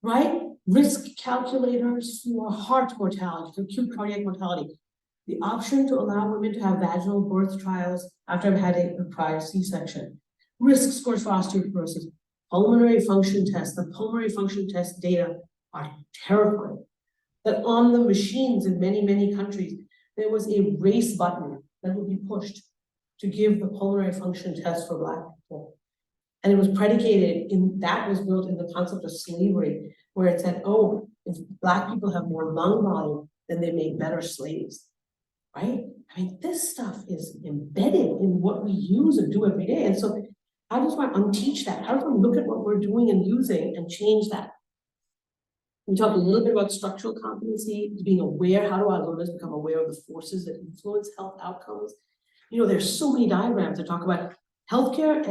Right? Risk calculators for heart mortality, for acute cardiac mortality. The option to allow women to have vaginal birth trials after I've had a prior C-section. Risk scores for osteoporosis. Pulmonary function tests. The pulmonary function test data are terrifying. That on the machines in many, many countries, there was a race button that would be pushed to give the pulmonary function test for Black people. And it was predicated in, that was built in the concept of slavery, where it said, oh, if Black people have more lung volume, then they make better slaves, right? I mean, this stuff is embedded in what we use and do every day. And so how does one unteach that? How do we look at what we're doing and using and change that? We talked a little bit about structural competency, being aware. How do our learners become aware of the forces that influence health outcomes? You know, there's so many diagrams that talk about healthcare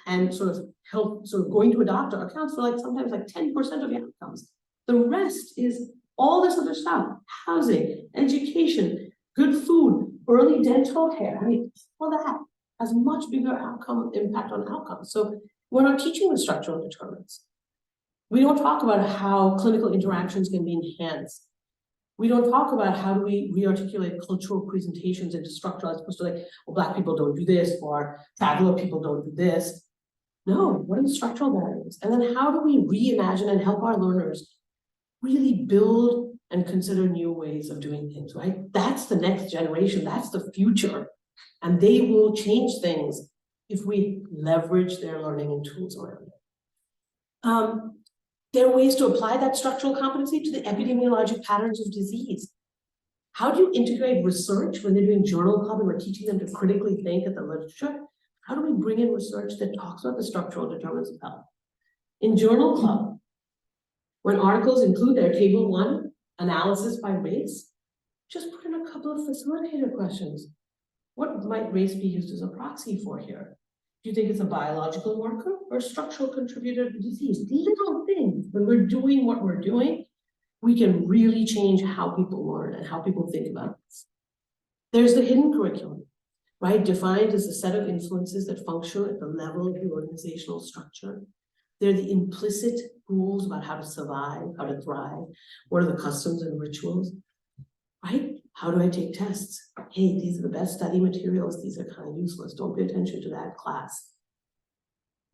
and sort of health, sort of going to a doctor accounts for like sometimes like 10% of the outcomes. The rest is all this other stuff: housing, education, good food, early dental care. I mean, all that has much bigger impact on outcomes. So we're not teaching the structural determinants. We don't talk about how clinical interactions can be enhanced. We don't talk about how do we re-articulate cultural presentations into structural, as opposed to like, well, Black people don't do this, or traveler people don't do this. No, what are the structural barriers? And then how do we reimagine and help our learners really build and consider new ways of doing things, right? That's the next generation, that's the future. And they will change things if we leverage their learning and tools around it. There are ways to apply that structural competency to the epidemiologic patterns of disease. How do you integrate research when they're doing journal club and we're teaching them to critically think at the literature? How do we bring in research that talks about the structural determinants of health? In journal club, when articles include their table 1 analysis by race, just put in a couple of facilitator questions. What might race be used as a proxy for here? Do you think it's a biological marker or a structural contributor to disease? Little things when we're doing what we're doing, we can really change how people learn and how people think about this. There's the hidden curriculum, right? Defined as a set of influences that function at the level of the organizational structure. They're the implicit rules about how to survive, how to thrive, what are the customs and rituals, right? How do I take tests? Hey, these are the best study materials, these are kind of useless, don't pay attention to that class.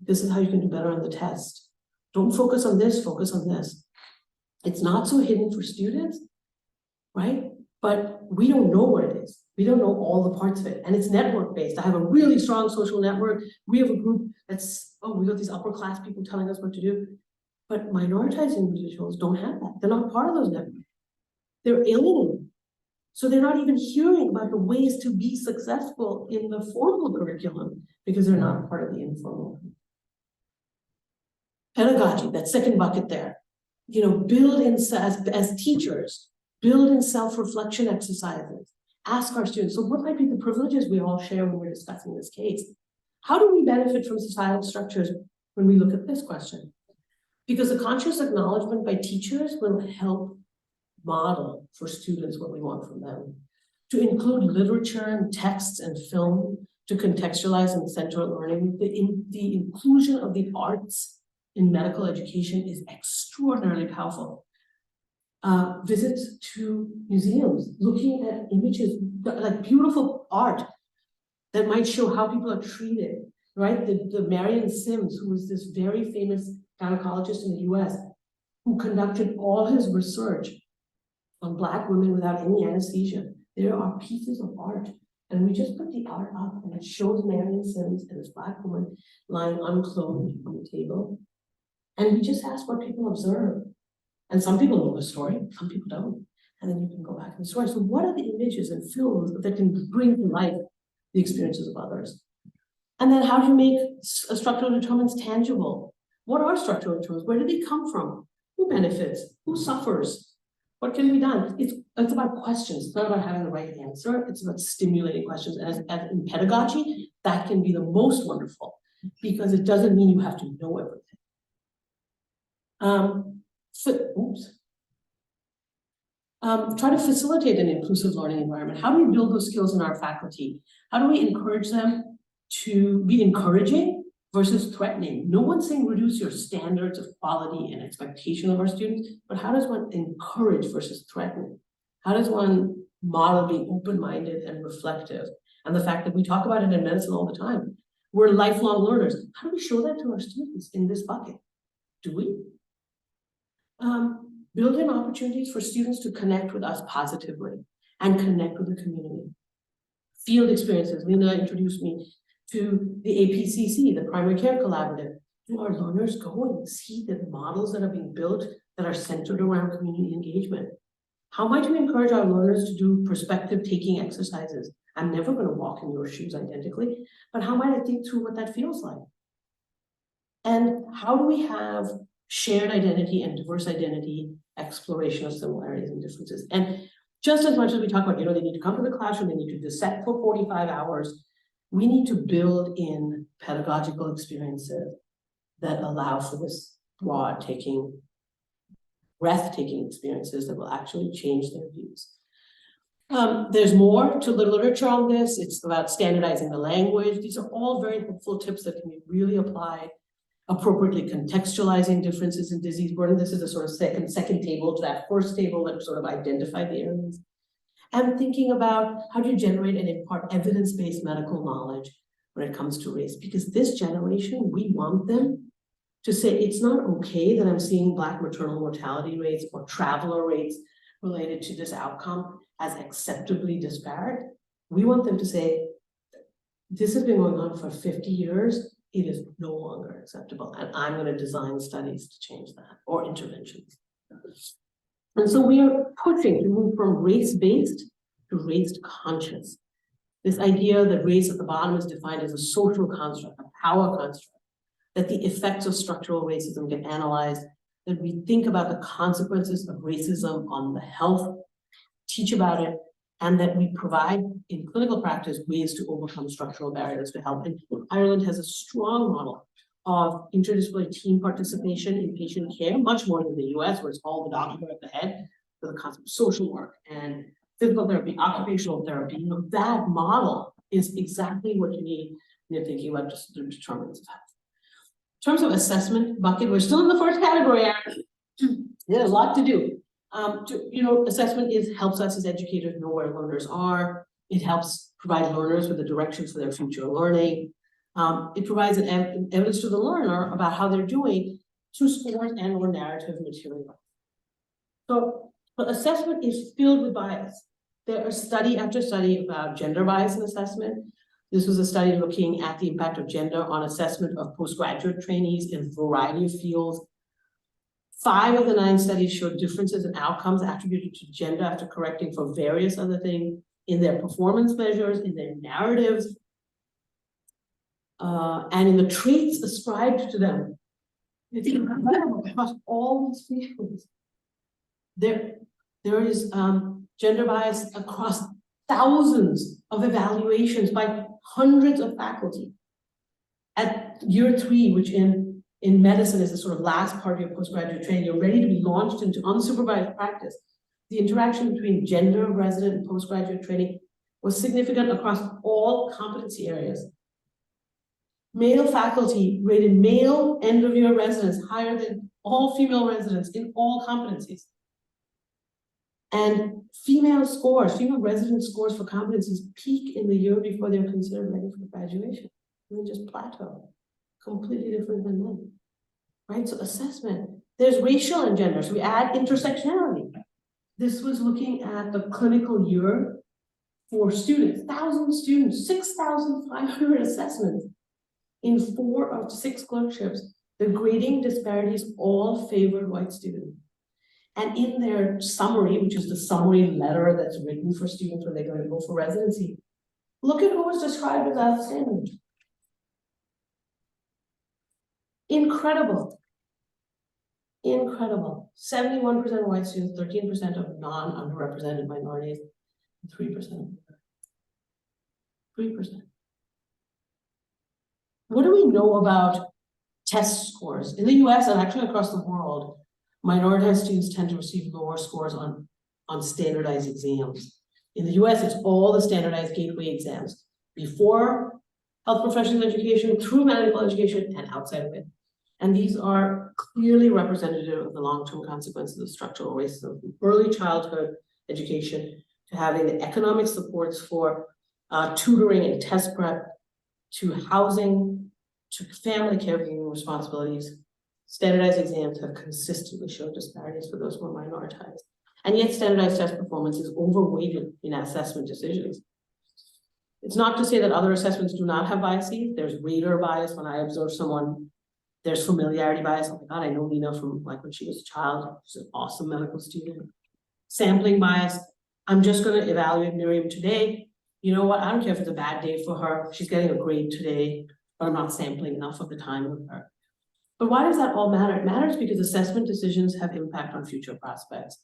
This is how you can do better on the test. Don't focus on this, focus on this. It's not so hidden for students, right? But we don't know what it is. We don't know all the parts of it. And it's network-based. I have a really strong social network. We have a group that's, oh, we got these upper class people telling us what to do. But minoritized individuals don't have that. They're not part of those networks. They're alienated. So they're not even hearing about the ways to be successful in the formal curriculum because they're not part of the informal. Pedagogy, that second bucket there. You know, build in, as teachers, build in self-reflection exercises. Ask our students, so what might be the privileges we all share when we're discussing this case? How do we benefit from societal structures when we look at this question? Because the conscious acknowledgement by teachers will help model for students what we want from them. To include literature and texts and film, to contextualize and center learning, the inclusion of the arts in medical education is extraordinarily powerful. Visits to museums, looking at images, like beautiful art that might show how people are treated, right? The Marion Sims, who was this very famous gynecologist in the US, who conducted all his research on Black women without any anesthesia. There are pieces of art, and we just put the art up, and it shows Marion Sims and this Black woman lying unclothed on the table. And we just ask what people observe. And some people know the story, some people don't. And then you can go back in the story. So what are the images and films that can bring to life the experiences of others? And then how do you make structural determinants tangible? What are structural determinants? Where do they come from? Who benefits? Who suffers? What can be done? It's about questions. It's not about having the right answer. It's about stimulating questions. And as in pedagogy, that can be the most wonderful because it doesn't mean you have to know everything. Try to facilitate an inclusive learning environment. How do we build those skills in our faculty? How do we encourage them to be encouraging versus threatening? No one's saying reduce your standards of quality and expectation of our students, but how does one encourage versus threaten? How does one model being open-minded and reflective? And the fact that we talk about it in medicine all the time. We're lifelong learners. How do we show that to our students in this bucket? Do we? Build in opportunities for students to connect with us positively and connect with the community. Field experiences. Lena introduced me to the APCC, the Primary Care Collaborative. Do our learners go and see the models that are being built that are centered around community engagement? How might we encourage our learners to do perspective-taking exercises? I'm never going to walk in your shoes identically, but how might I think through what that feels like? And how do we have shared identity and diverse identity exploration of similarities and differences? And just as much as we talk about, you know, they need to come to the classroom, they need to dissect for 45 hours, we need to build in pedagogical experiences that allow for this broad-taking, breathtaking experiences that will actually change their views. There's more to the literature on this. It's about standardizing the language. These are all very helpful tips that can be really applied. Appropriately contextualizing differences in disease burden. This is a sort of second table to that first table that sort of identified the areas. And thinking about how do you generate and impart evidence-based medical knowledge when it comes to race? Because this generation, we want them to say, it's not okay that I'm seeing Black maternal mortality rates or traveler rates related to this outcome as acceptably disparate. We want them to say, this has been going on for 50 years. It is no longer acceptable. And I'm going to design studies to change that, or interventions. And so we are pushing to move from race-based to race-conscious. This idea that race at the bottom is defined as a social construct, a power construct, that the effects of structural racism get analyzed, that we think about the consequences of racism on the health, teach about it, and that we provide in clinical practice ways to overcome structural barriers to health. And Ireland has a strong model of interdisciplinary team participation in patient care, much more than the US, where it's all the doctor at the head, for the concept of social work and physical therapy, occupational therapy. You know, that model is exactly what you need when you're thinking about just the determinants of health. In terms of assessment bucket, we're still in the first category, Aaron. There's a lot to do. Assessment helps us as educators know where learners are. It helps provide learners with the directions for their future learning. It provides an evidence to the learner about how they're doing through scores and or narrative material. So assessment is filled with bias. There are study after study about gender bias in assessment. This was a study looking at the impact of gender on assessment of postgraduate trainees in a variety of fields. 5 of the 9 studies showed differences in outcomes attributed to gender after correcting for various other things in their performance measures, in their narratives, and in the traits ascribed to them. It's incredible across all these fields. There is gender bias across thousands of evaluations by hundreds of faculty. At year 3, which in medicine is the sort of last part of your postgraduate training, you're ready to be launched into unsupervised practice. The interaction between gender of resident and postgraduate training was significant across all competency areas. Male faculty rated male end-of-year residents higher than all female residents in all competencies. And female resident scores for competencies peak in the year before they're considered ready for graduation. And then just plateau, completely different than men, right? So assessment, there's racial and gender, so we add intersectionality. This was looking at the clinical year for students, 1,000 students, 6,500 assessments in 4 of 6 clerkships. The grading disparities all favored white students. And in their summary, which is the summary letter that's written for students when they're going to go for residency, look at who was described as outstanding. Incredible. Incredible. 71% of white students, 13% of non-underrepresented minorities, 3%. 3%. What do we know about test scores? In the US and actually across the world, minoritized students tend to receive lower scores on standardized exams. In the US, it's all the standardized gateway exams before health professional education, through medical education, and outside of it. And these are clearly representative of the long-term consequences of structural racism, from early childhood education to having the economic supports for tutoring and test prep, to housing, to family caregiving responsibilities. Standardized exams have consistently shown disparities for those who are minoritized. And yet standardized test performance is overweighted in assessment decisions. It's not to say that other assessments do not have biases. There's rater bias when I observe someone. There's familiarity bias. Oh my God, I know Nina from like when she was a child. She's an awesome medical student. Sampling bias. I'm just going to evaluate Miriam today. You know what? I don't care if it's a bad day for her. She's getting a grade today, but I'm not sampling enough of the time with her. But why does that all matter? It matters because assessment decisions have impact on future prospects.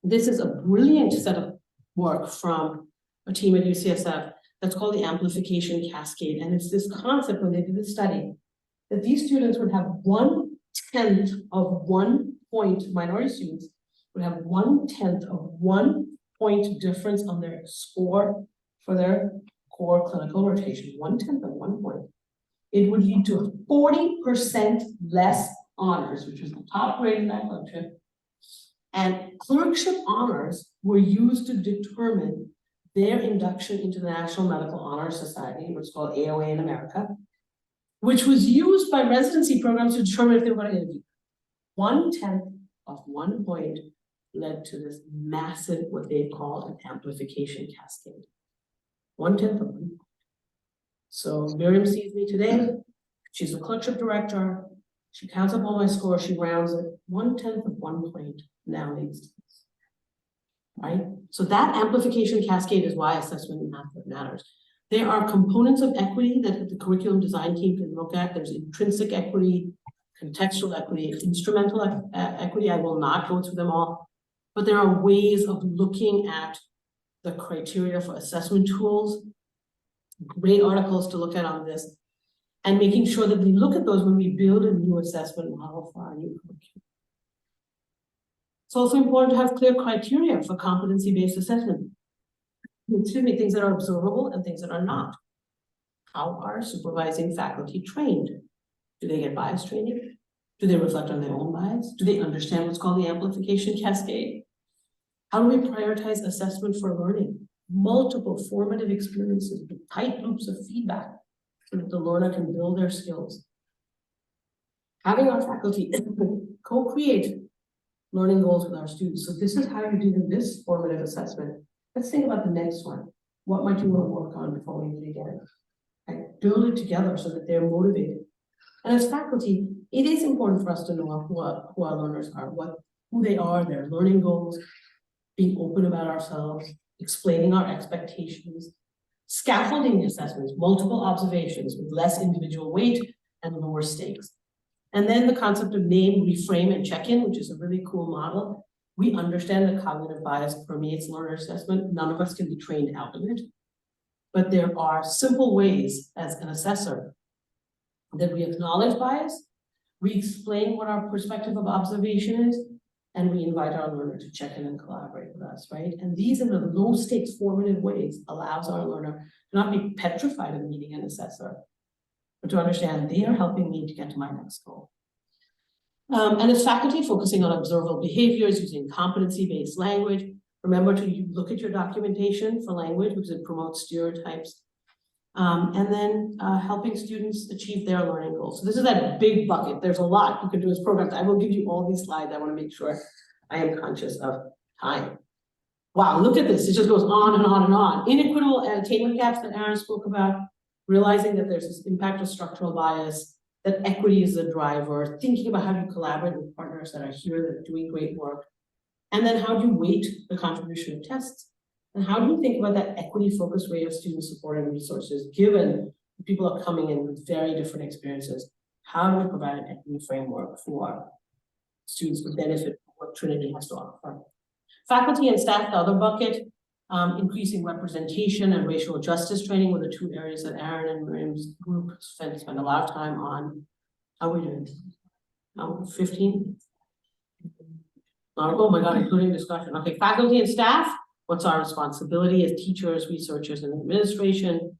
This is a brilliant set of work from a team at UCSF that's called the amplification cascade. And it's this concept when they did the study that these students would have 1/10 of 1 point, minority students would have 1/10 of 1 point difference on their score for their core clinical rotation, 1/10 of 1 point. It would lead to 40% less honors, which was the top grade in that clerkship. And clerkship honors were used to determine their induction into the National Medical Honor Society, which is called AOA in America, which was used by residency programs to determine if they were going to interview. 1/10 of 1 point led to this massive, what they call an amplification cascade. 1/10 of 1 point. So Miriam sees me today. She's a clerkship director. She counts up all my scores. She rounds it. 1/10 of 1 point now leads to this. Right? So that amplification cascade is why assessment matters. There are components of equity that the curriculum design team can look at. There's intrinsic equity, contextual equity, instrumental equity. I will not go through them all, but there are ways of looking at the criteria for assessment tools. Great articles to look at on this. and making sure that we look at those when we build a new assessment model for our new curriculum. It's also important to have clear criteria for competency-based assessment. Excuse me, things that are observable and things that are not. How are supervising faculty trained? Do they get bias training? Do they reflect on their own bias? Do they understand what's called the amplification cascade? How do we prioritize assessment for learning? Multiple formative experiences with tight loops of feedback so that the learner can build their skills. Having our faculty co-create learning goals with our students. So this is how you do this formative assessment. Let's think about the next one. What might you want to work on before we meet again? Right? Build it together so that they're motivated. And as faculty, it is important for us to know who our learners are, who they are, their learning goals, being open about ourselves, explaining our expectations, scaffolding assessments, multiple observations with less individual weight and lower stakes. And then the concept of name, reframe, and check-in, which is a really cool model. We understand that cognitive bias permeates learner assessment. None of us can be trained out of it. But there are simple ways as an assessor that we acknowledge bias, we explain what our perspective of observation is, and we invite our learner to check in and collaborate with us, right? And these are the low stakes formative ways allows our learner to not be petrified of meeting an assessor, but to understand they are helping me to get to my next goal. And as faculty, focusing on observable behaviors using competency-based language. Remember to look at your documentation for language because it promotes stereotypes. And then helping students achieve their learning goals. So this is that big bucket. There's a lot you can do as programs. I will give you all these slides. I want to make sure I am conscious of time. Wow, look at this. It just goes on and on and on. Inequitable attainment gaps that Aaron spoke about, realizing that there's this impact of structural bias, that equity is the driver, thinking about how you collaborate with partners that are here that are doing great work. And then how do you weight the contribution of tests? And how do you think about that equity-focused way of student support and resources, given people are coming in with very different experiences? How do we provide an equity framework for students to benefit from what Trinity has to offer? Faculty and staff, the other bucket, increasing representation and racial justice training were the two areas that Aaron and Miriam's group spent a lot of time on. How are we doing? 15? Oh my God, including discussion. Okay, faculty and staff. What's our responsibility as teachers, researchers, and administration?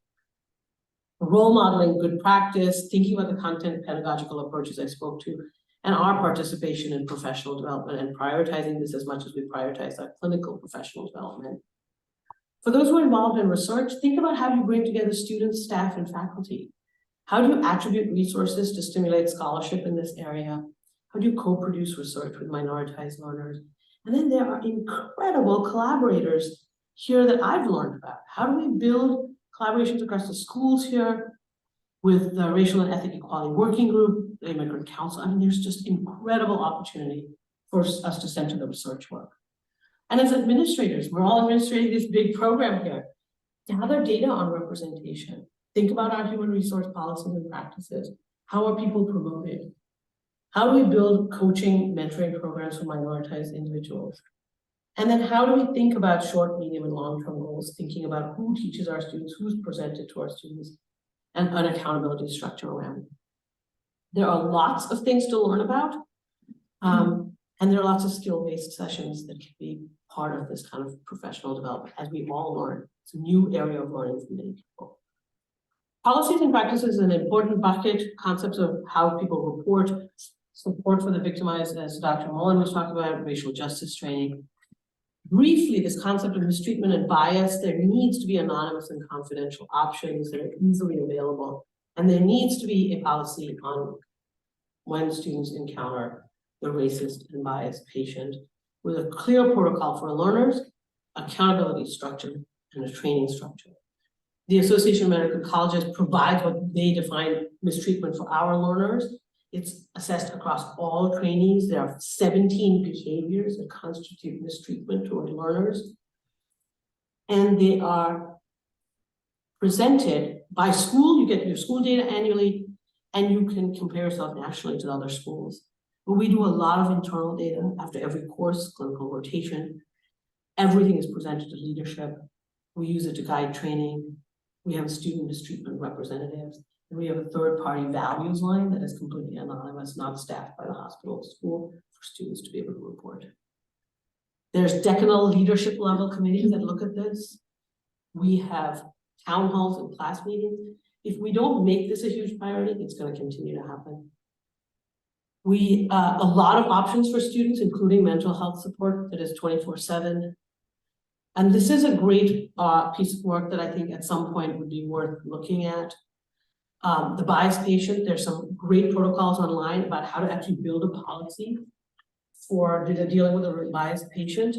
Role modeling good practice, thinking about the content pedagogical approaches I spoke to, and our participation in professional development and prioritizing this as much as we prioritize our clinical professional development. For those who are involved in research, think about how you bring together students, staff, and faculty. How do you attribute resources to stimulate scholarship in this area? How do you co-produce research with minoritized learners? And then there are incredible collaborators here that I've learned about. How do we build collaborations across the schools here with the Racial and Ethnic Equality Working Group, the Immigrant Council? I mean, there's just incredible opportunity for us to center the research work. And as administrators, we're all administrating this big program here. Gather data on representation. Think about our human resource policies and practices. How are people promoted? How do we build coaching, mentoring programs for minoritized individuals? And then how do we think about short, medium, and long-term goals, thinking about who teaches our students, who's presented to our students, and an accountability structure around it. There are lots of things to learn about, and there are lots of skill-based sessions that can be part of this kind of professional development as we all learn. It's a new area of learning for many people. Policies and practices is an important bucket, concepts of how people report, support for the victimized, as Dr. Mullen was talking about, racial justice training. Briefly, this concept of mistreatment and bias, there needs to be anonymous and confidential options that are easily available. And there needs to be a policy on when students encounter the racist and biased patient with a clear protocol for learners, accountability structure, and a training structure. The Association of American Colleges provides what they define mistreatment for our learners. It's assessed across all trainees. There are 17 behaviors that constitute mistreatment toward learners. And they are presented by school. You get your school data annually, and you can compare yourself nationally to other schools. But we do a lot of internal data after every course, clinical rotation. Everything is presented to leadership. We use it to guide training. We have a student mistreatment representatives, and we have a third-party values line that is completely anonymous, not staffed by the hospital or school, for students to be able to report. There's decanal leadership level committees that look at this. We have town halls and class meetings. If we don't make this a huge priority, it's going to continue to happen. We, a lot of options for students, including mental health support that is 24/7. And this is a great piece of work that I think at some point would be worth looking at. The biased patient, there's some great protocols online about how to actually build a policy for dealing with a biased patient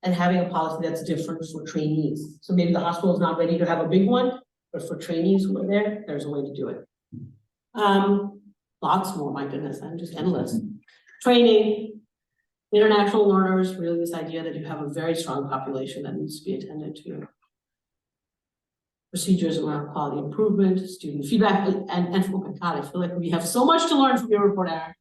and having a policy that's different for trainees. So maybe the hospital is not ready to have a big one, but for trainees who are there, there's a way to do it. Lots more, my goodness, I'm just endless. Training, international learners, really this idea that you have a very strong population that needs to be attended to. Procedures around quality improvement, student feedback, and oh my God, I feel like we have so much to learn from your report, Aaron.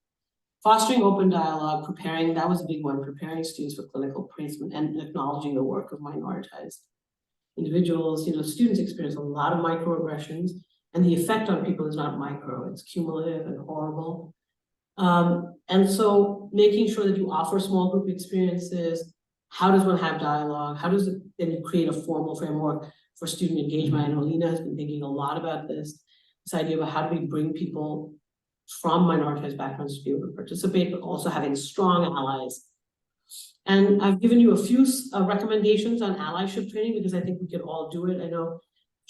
Fostering open dialogue, preparing, that was a big one, preparing students for clinical placement and acknowledging the work of minoritized individuals. You know, students experience a lot of microaggressions, and the effect on people is not micro, it's cumulative and horrible. And so making sure that you offer small group experiences, how does one have dialogue? How does it then you create a formal framework for student engagement? I know Lena has been thinking a lot about this idea about how do we bring people from minoritized backgrounds to be able to participate, but also having strong allies. And I've given you a few recommendations on allyship training because I think we could all do it. I know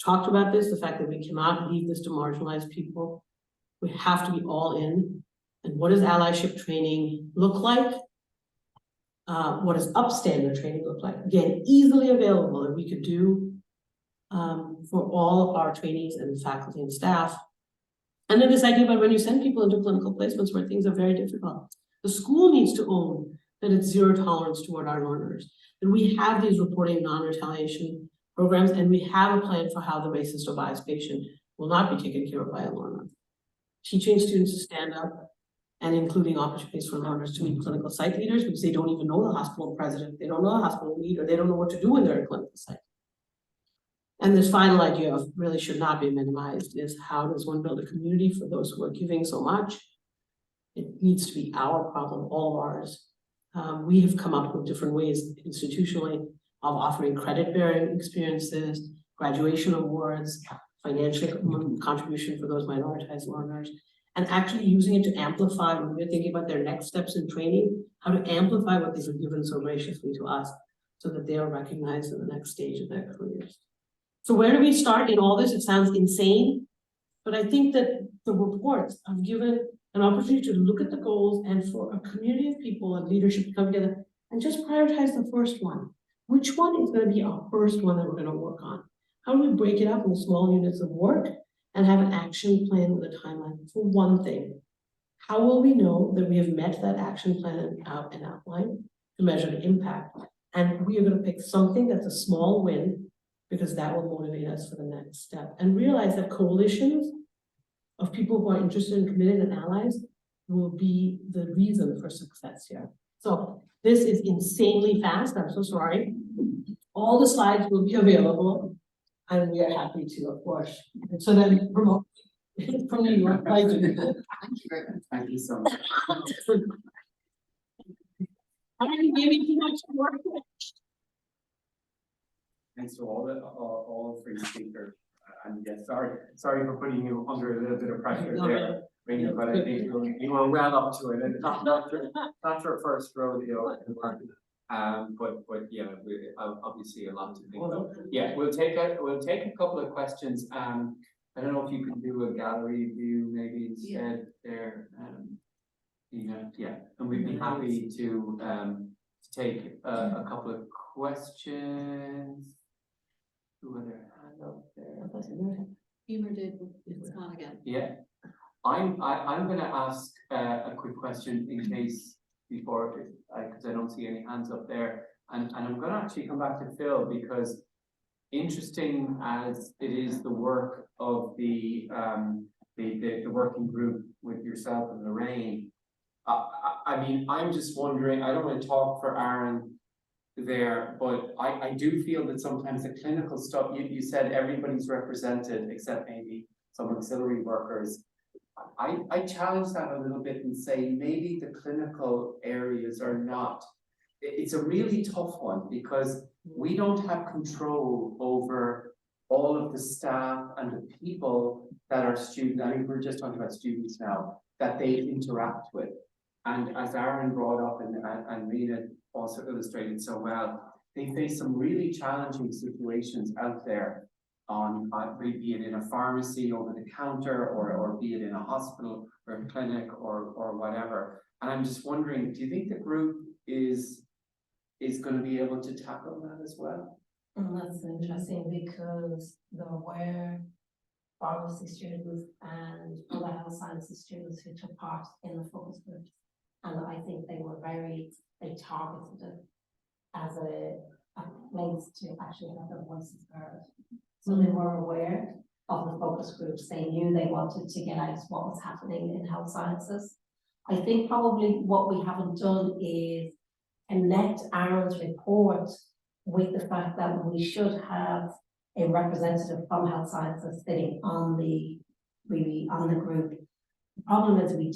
talked about this, the fact that we cannot leave this to marginalized people. We have to be all in. And what does allyship training look like? What does upstander training look like? Again, easily available that we could do for all of our trainees and faculty and staff. And then this idea about when you send people into clinical placements where things are very difficult, the school needs to own that it's zero tolerance toward our learners, that we have these reporting non-retaliation programs, and we have a plan for how the racist or biased patient will not be taken care of by a learner. Teaching students to stand up and including opportunities for learners to meet clinical site leaders because they don't even know the hospital president, they don't know the hospital leader, they don't know what to do when they're at a clinical site. And this final idea of really should not be minimized is how does one build a community for those who are giving so much? It needs to be our problem, all of ours. We have come up with different ways institutionally of offering credit-bearing experiences, graduation awards, financial contribution for those minoritized learners, and actually using it to amplify when we're thinking about their next steps in training, how to amplify what they've been given so graciously to us so that they are recognized in the next stage of their careers. So where do we start in all this? It sounds insane, but I think that the reports have given an opportunity to look at the goals and for a community of people and leadership to come together and just prioritize the first one. Which one is going to be our first one that we're going to work on? How do we break it up into small units of work and have an action plan with a timeline for one thing? How will we know that we have met that action plan and outline to measure the impact? And we are going to pick something that's a small win because that will motivate us for the next step. And realize that coalitions of people who are interested and committed and allies will be the reason for success here. So this is insanely fast, I'm so sorry. All the slides will be available and we are happy to, of course. So then promote from New York. Thank you very much. Thank you so much. I didn't give you too much work. Thanks to all three speakers. And yes, sorry for putting you under a little bit of pressure there, Rena, but I think you were well up to it, and not your first rodeo in the market. But yeah, obviously a lot to think about. Yeah, we'll take a couple of questions. I don't know if you can do a gallery view maybe instead there. Yeah, and we'd be happy to take a couple of questions. Who are there? Hand up there. Humor did, it's gone again. Yeah, I'm going to ask a quick question in case before because I don't see any hands up there, and I'm going to actually come back to Phil because interesting as it is the work of the working group with yourself and Lorraine. I mean, I'm just wondering. I don't want to talk for Aaron there, but I do feel that sometimes the clinical stuff, you said everybody's represented except maybe some auxiliary workers. I challenge that a little bit and say maybe the clinical areas are not. It's a really tough one because we don't have control over all of the staff and the people that are students. I mean, we're just talking about students now that they interact with. And as Aaron brought up and Rena also illustrated so well, they face some really challenging situations out there on be it in a pharmacy over the counter or be it in a hospital or a clinic or whatever. And I'm just wondering, do you think the group is going to be able to tackle that as well? That's interesting because there were pharmacy students and other health sciences students who took part in the focus groups. And I think they targeted it as a place to actually have their voices heard. So they were aware of the focus groups. They knew they wanted to get out what was happening in health sciences. I think probably what we haven't done is connect Aaron's report with the fact that we should have a representative from health sciences sitting on the group. The problem is we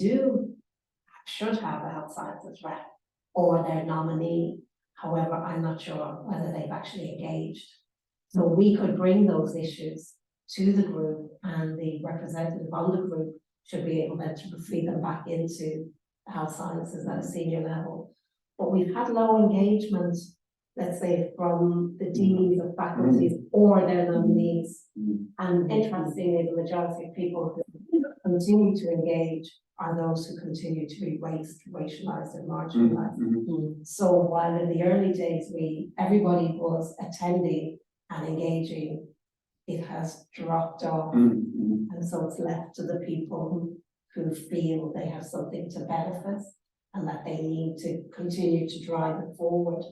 should have a health sciences rep or their nominee. However, I'm not sure whether they've actually engaged. So we could bring those issues to the group and the representative on the group should be able to feed them back into health sciences at a senior level. But we've had low engagement, let's say, from the deans of faculties or their nominees. And interestingly, the majority of people who continue to engage are those who continue to be racialized and marginalized. So while in the early days everybody was attending and engaging, it has dropped off. And so it's left to the people who feel they have something to benefit and that they need to continue to drive it forward.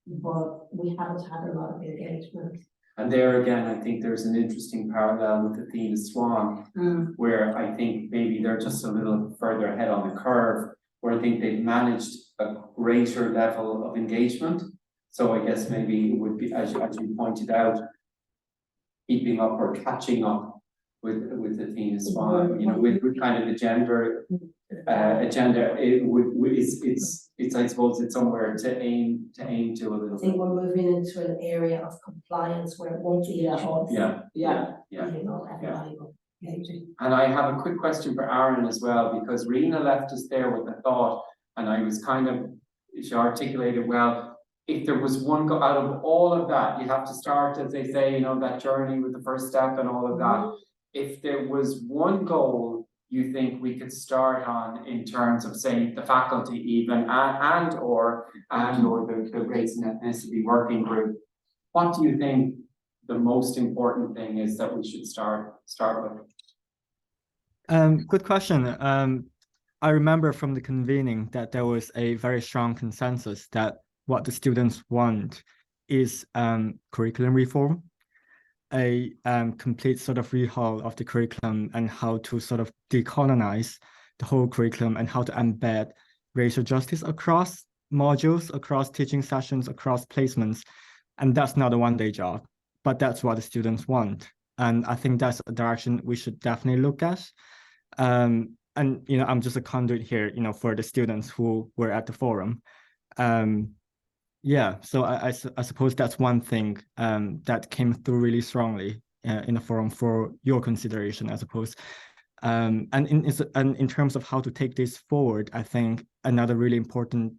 But we haven't had a lot of engagement. And there again, I think there's an interesting parallel with Athena Swan, where I think maybe they're just a little further ahead on the curve, where I think they've managed a greater level of engagement. So I guess maybe it would be, as you pointed out, keeping up or catching up with Athena Swan, you know, with kind of the gender agenda. It's I suppose it's somewhere to aim to a little I think bit. we're moving into an area of compliance where it won't be a choice. Yeah. You know, everybody will engage. And I have a quick question for Aaron as well, because Rena left us there with a thought, and I was she articulated well. If there was one go out of all of that, you have to start, as they say, you know, that journey with the first step and all of that. If there was one goal you think we could start on in terms of, say, the faculty even and or the race and ethnicity working group, what do you think the most important thing is that we should start with? Good question. I remember from the convening that there was a very strong consensus that what the students want is curriculum reform, a complete sort of rehaul of the curriculum and how to sort of decolonize the whole curriculum and how to embed racial justice across modules, across teaching sessions, across placements. And that's not a one-day job, but that's what the students want. And I think that's a direction we should definitely look at. And, you know, I'm just a conduit here, you know, for the students who were at the forum. Yeah, so I suppose that's one thing that came through really strongly in the forum for your consideration, I suppose. And in terms of how to take this forward, I think another really important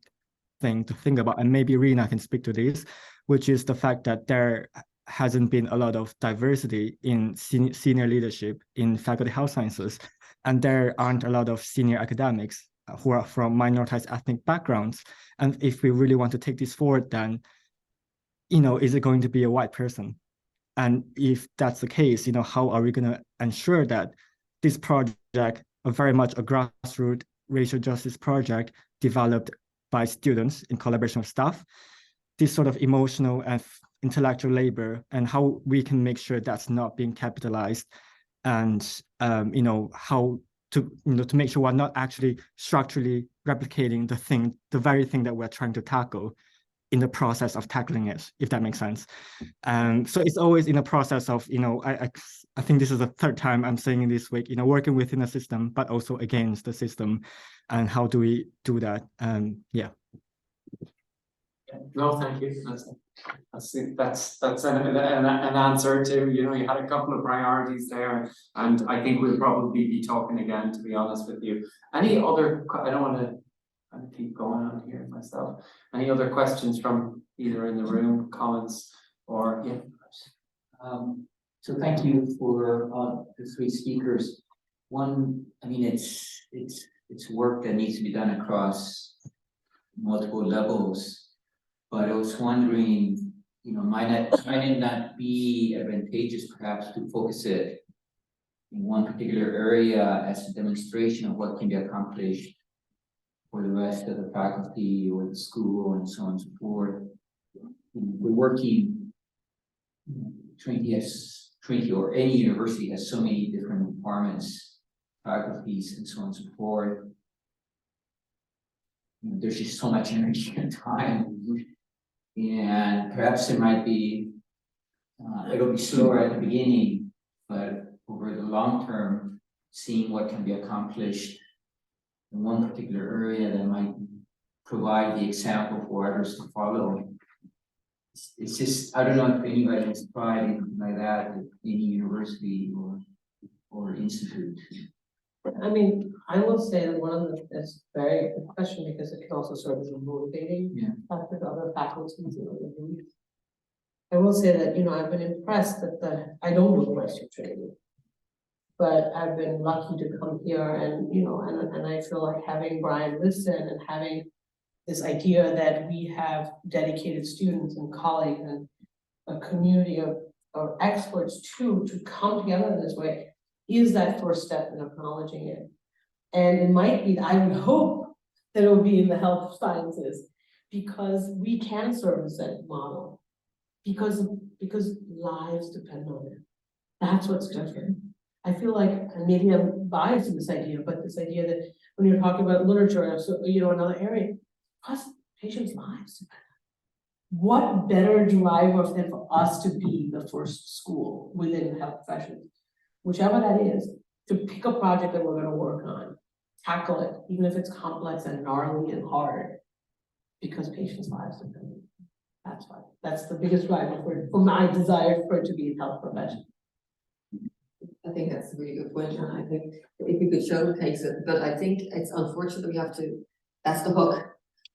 thing to think about, and maybe Rena can speak to this, which is the fact that there hasn't been a lot of diversity in senior leadership in faculty health sciences, and there aren't a lot of senior academics who are from minoritized ethnic backgrounds. And if we really want to take this forward, then, you know, is it going to be a white person? And if that's the case, you know, how are we going to ensure that this project, very much a grassroots racial justice project developed by students in collaboration with staff, this sort of emotional and intellectual labor, and how we can make sure that's not being capitalized, and you know, how to make sure we're not actually structurally replicating the very thing that we're trying to tackle. in the process of tackling it, if that makes sense. So it's always in the process of, I think this is the third time I'm saying this week, working within the system, but also against the system. And how do we do that? Yeah. No, thank you. That's an answer to, you had a couple of priorities there, and I think we'll probably be talking again, to be honest with you. Any other, I don't want to keep going on here myself. Any other questions from either in the room, comments, or yeah? So thank you for the three speakers. One, I mean, it's work that needs to be done across multiple levels. But I was wondering, might it not be advantageous perhaps to focus it in one particular area as a demonstration of what can be accomplished for the rest of the faculty or the school and so on and so forth. We're working, Trinity or any university has so many different departments, faculties, and so on and so forth. There's just so much energy and time. And perhaps it might be, it'll be slower at the beginning, but over the long term, seeing what can be accomplished in one particular area that might provide the example for others to follow. It's just, I don't know if anybody has tried anything like that at any university or institute. I mean, I will say that one of the, that's a very good question, because it can also serve as a motivating factor to other faculties and other groups. I will say that, I've been impressed that I don't do the rest of Trinity, but I've been lucky to come here and, and I feel like having Brian listen and having this idea that we have dedicated students and colleagues and a community of experts to come together in this way is that first step in acknowledging it. And it might be, I would hope that it will be in the health sciences, because we can serve as that model, because lives depend on it. That's what's different. I feel like, and maybe I'm biased in this idea, but this idea that when you're talking about literature, so, another area, plus patients' lives depend on it. What better driver than for us to be the first school within the health professions, whichever that is, to pick a project that we're going to work on, tackle it, even if it's complex and gnarly and hard, because patients' lives depend on it. That's why. That's the biggest driver for my desire for it to be a health profession. I think that's a really good point, and I think if you could showcase it, but I think it's unfortunate that we have to, that's the hook.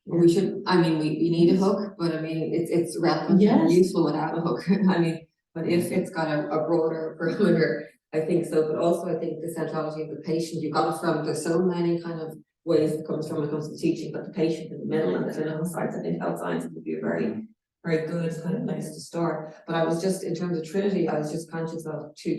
We should, I mean, we need a hook, but I mean, it's relevant and useful without a hook. I mean, but if it's got a broader perimeter, I think so, but also I think the centrality of the patient, you got it from, there's so many kind of ways it comes from when it comes to teaching, but the patient in the middle and the clinical sides, I think health science would be a very, very good kind of place to start. But I was just, in terms of Trinity, I was just conscious of two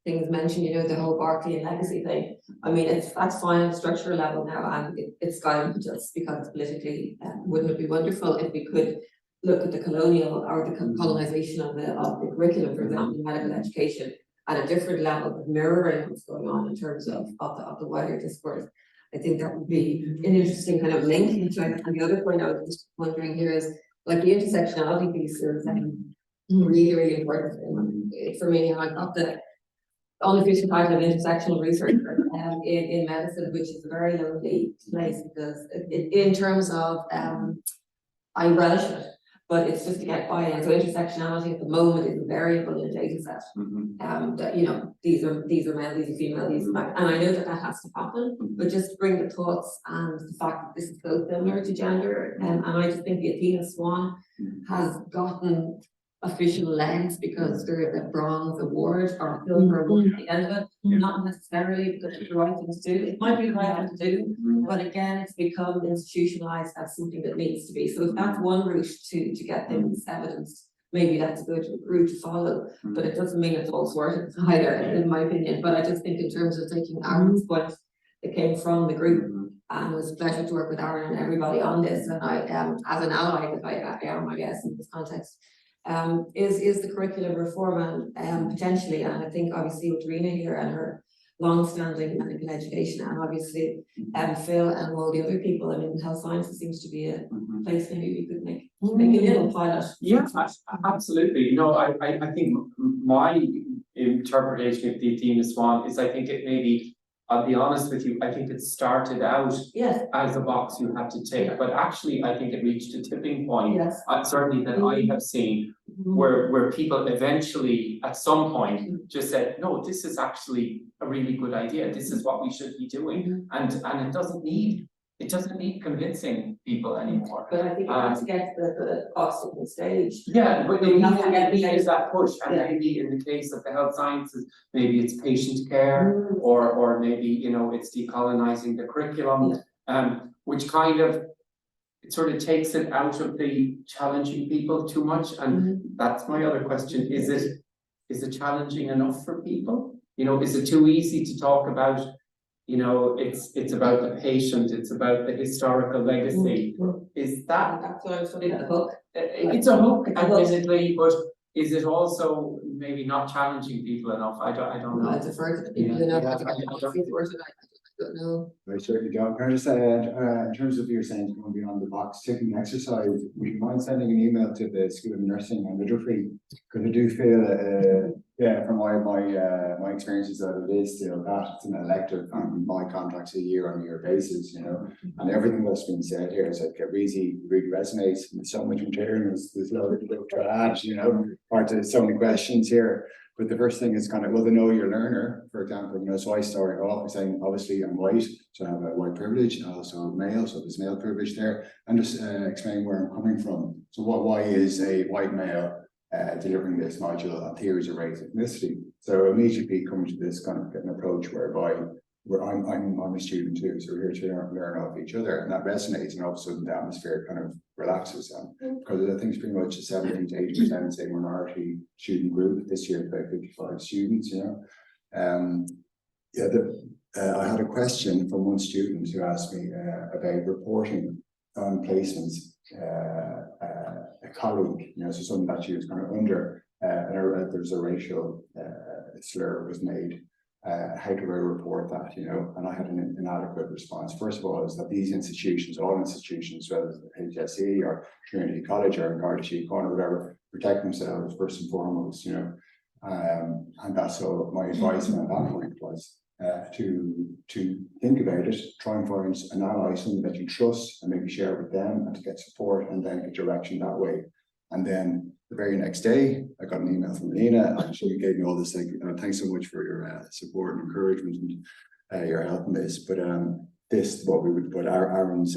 things mentioned, the whole Barclay and legacy thing. I mean, that's fine at structural level now, and it's got impetus because politically, wouldn't it be wonderful if we could look at the colonial or the colonization of the curriculum, for example, in medical education, at a different level, but mirroring what's going on in terms of the wider discourse. I think that would be an interesting kind of link. And the other point I was just wondering here is, like, the intersectionality piece is really, really important for me. And I got the unofficial title of intersectional researcher in medicine, which is a very lonely place, because in terms of I relish it, but it's just to get by. So intersectionality at the moment is a variable in a data set. That these are men, these are female, these are black, and I know that has to happen. But just to bring the thoughts and the fact that this is so similar to gender, and I just think the Athena Swan has gotten official legs because there is a bronze award or a silver award at the end of it, not necessarily because it's the right thing to do. It might be the right thing to do, but again, it's become institutionalized as something that needs to be. So if that's one route to get things evidenced, maybe that's a good route to follow, but it doesn't mean it's all sorted either, in my opinion. But I just think in terms of taking Aaron's point that came from the group, and it was a pleasure to work with Aaron and everybody on this, and I as an ally, if I am, I guess, in this context, is the curriculum reform, and potentially, and I think obviously with Rena here and her long-standing medical education, and obviously, Phil and all the other people, I mean, health sciences seems to be a place maybe we could make a little pilot. Yeah, absolutely. You know, I think my interpretation of the Athena Swan is I think it maybe, I'll be honest with you, I think it started out Yes, as a box you had to tick, but actually I think it reached a tipping point, yes. certainly that I have seen, where people eventually at some point just said, no, this is actually a really good idea, this is what we should be doing, and it doesn't need convincing people anymore. But I think it has to get to the obstacle stage. Yeah, but We have to get maybe is that push, and Yeah. maybe in the case of the health sciences, maybe it's patient care, or maybe, you know, it's decolonizing the curriculum. Which kind of, it sort of takes it out of the challenging people too much, and that's my other question, is it challenging enough for people? You know, is it too easy to talk about, you know, it's about the patient, it's about the historical legacy, is that? That's what I was talking about, the hook. It's a hook, admittedly, but is it also maybe not challenging people enough? I don't know. I defer to the people, you know, I don't know. I certainly don't. Can I just say, in terms of your saying going beyond the box ticking exercise, would you mind sending an email to the School of Nursing and Midwifery? Because I do feel, from my experiences that it is still that it's an elective, and my contract's a year-on-year basis, you know, and everything that's been said here is like it really resonates. With so much material, there's loads to add, you know, or to so many questions here. But the first thing is kind of, well, to know your learner, for example, you know, so I started off by saying, obviously I'm white, so I have a white privilege, and also male, so there's male privilege there, and just explain where I'm coming from. So why is a white male delivering this module on theories of race and ethnicity? So immediately coming to this kind of an approach whereby I'm a student too, so we're here to learn off each other, and that resonates, and all of a sudden the atmosphere kind of relaxes, because I think it's pretty much a 70 to 80% say minority student group. This year about 55 students, you know. I had a question from one student who asked me about reporting on placements, a colleague, you know, so someone that she was kind of under, and there's a racial slur was made. How do I report that, you know? And I had an inadequate response. First of all, is that these institutions, all institutions, whether it's HSE or Trinity College or Gardaí Corner, whatever, protect themselves first and foremost, you know. And that's all my advice on that point was to think about it, try and find an ally, someone that you trust, and maybe share with them and to get support, and then get direction that way. And then the very next day, I got an email from Lena, and she gave me all this thing. Thanks so much for your support and encouragement and your help in this. But this, what we would put Aaron's,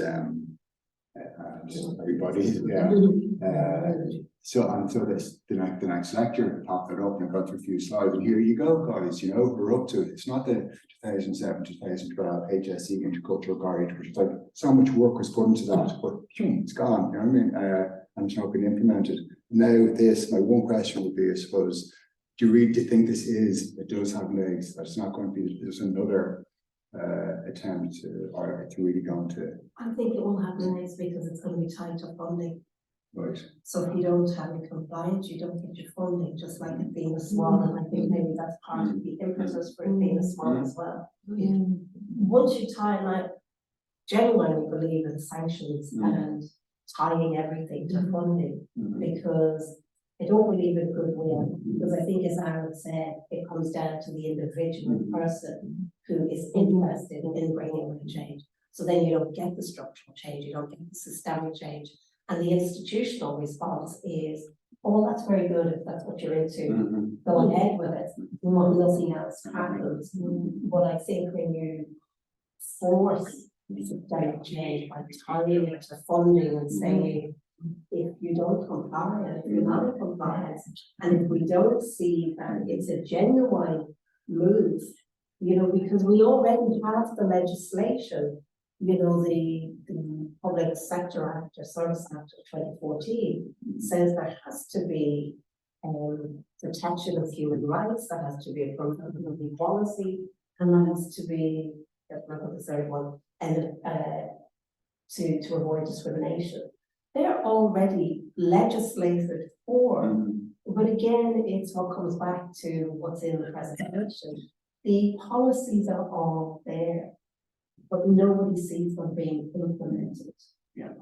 everybody, so this the next lecture, pop it up, and I got through a few slides, and here you go, guys. You know, we're up to it. It's not the 2007-2012 HSE intercultural guide, which is like so much work was put into that, but it's gone. You know what I mean? And it's not been implemented. Now this, my one question would be, I suppose, do you think it does have legs? That it's not going to be just another attempt to really go into. I think it will have legs because it's going to be tied to funding. Right. So if you don't have it compliant, you don't get your funding, just like it being a small, and I think maybe that's part of the impetus for it being a small as well. Once you tie, like, genuinely believe in sanctions and tying everything to funding, because I don't believe in goodwill, because I think, as Aaron said, it comes down to the individual person who is interested in bringing about change. So then you don't get the structural change, you don't get the systemic change. And the institutional response is, oh, that's very good if that's what you're into, go ahead with it, nothing else happens. But I think when you force systemic change by tying it to funding and saying, if you don't comply, and if you're not in compliance, and if we don't see that it's a genuine move, you know, because we already have the legislation, you know, the Public Sector Act or Service Act of 2014 says there has to be protection of human rights, that has to be a program of policy, and that has to be, that's not the third one, and to avoid discrimination. They're already legislated for, but again, it's what comes back to what's in the presentation. the policies are all there, but nobody sees them being implemented. Yeah.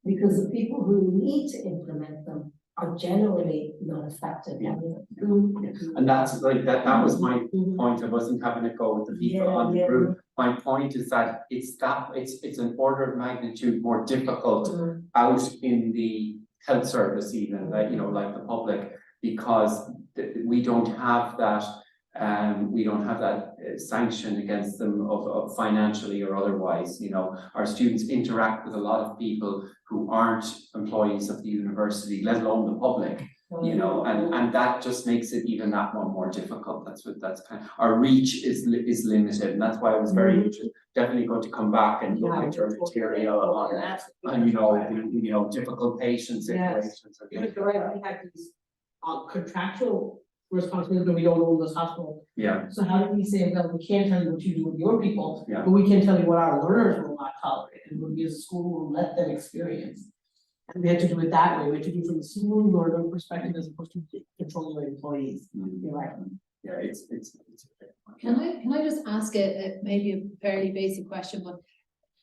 Because the people who need to implement them are generally not effective. Yeah. either. And that's like, that was my Mhm. point, I wasn't having a go with the people Yeah, on the yeah. group. My point is that it's an order of magnitude more difficult Mhm. out in the health service even, like, you know, like the public, because we don't have that, sanction against them of financially or otherwise, you know. Our students interact with a lot of people who aren't employees of the university, let alone the public, you know, and that just makes it even that one more difficult. That's kind of, our reach is limited, and that's why I was very interested, definitely going to come back and look at your material on, you know, difficult patient situations. Because we have these contractual responsibilities, but we don't own this hospital. Yeah, So how do we say, well, we can't tell you what you do with your people, Yeah. but we can tell you what our learners will not tolerate, and we as a school will let them experience. And we have to do it that way, we have to do it from the school learner perspective as opposed to controlling your employees. You're right. yeah, it's. Can I just ask maybe a fairly basic question, but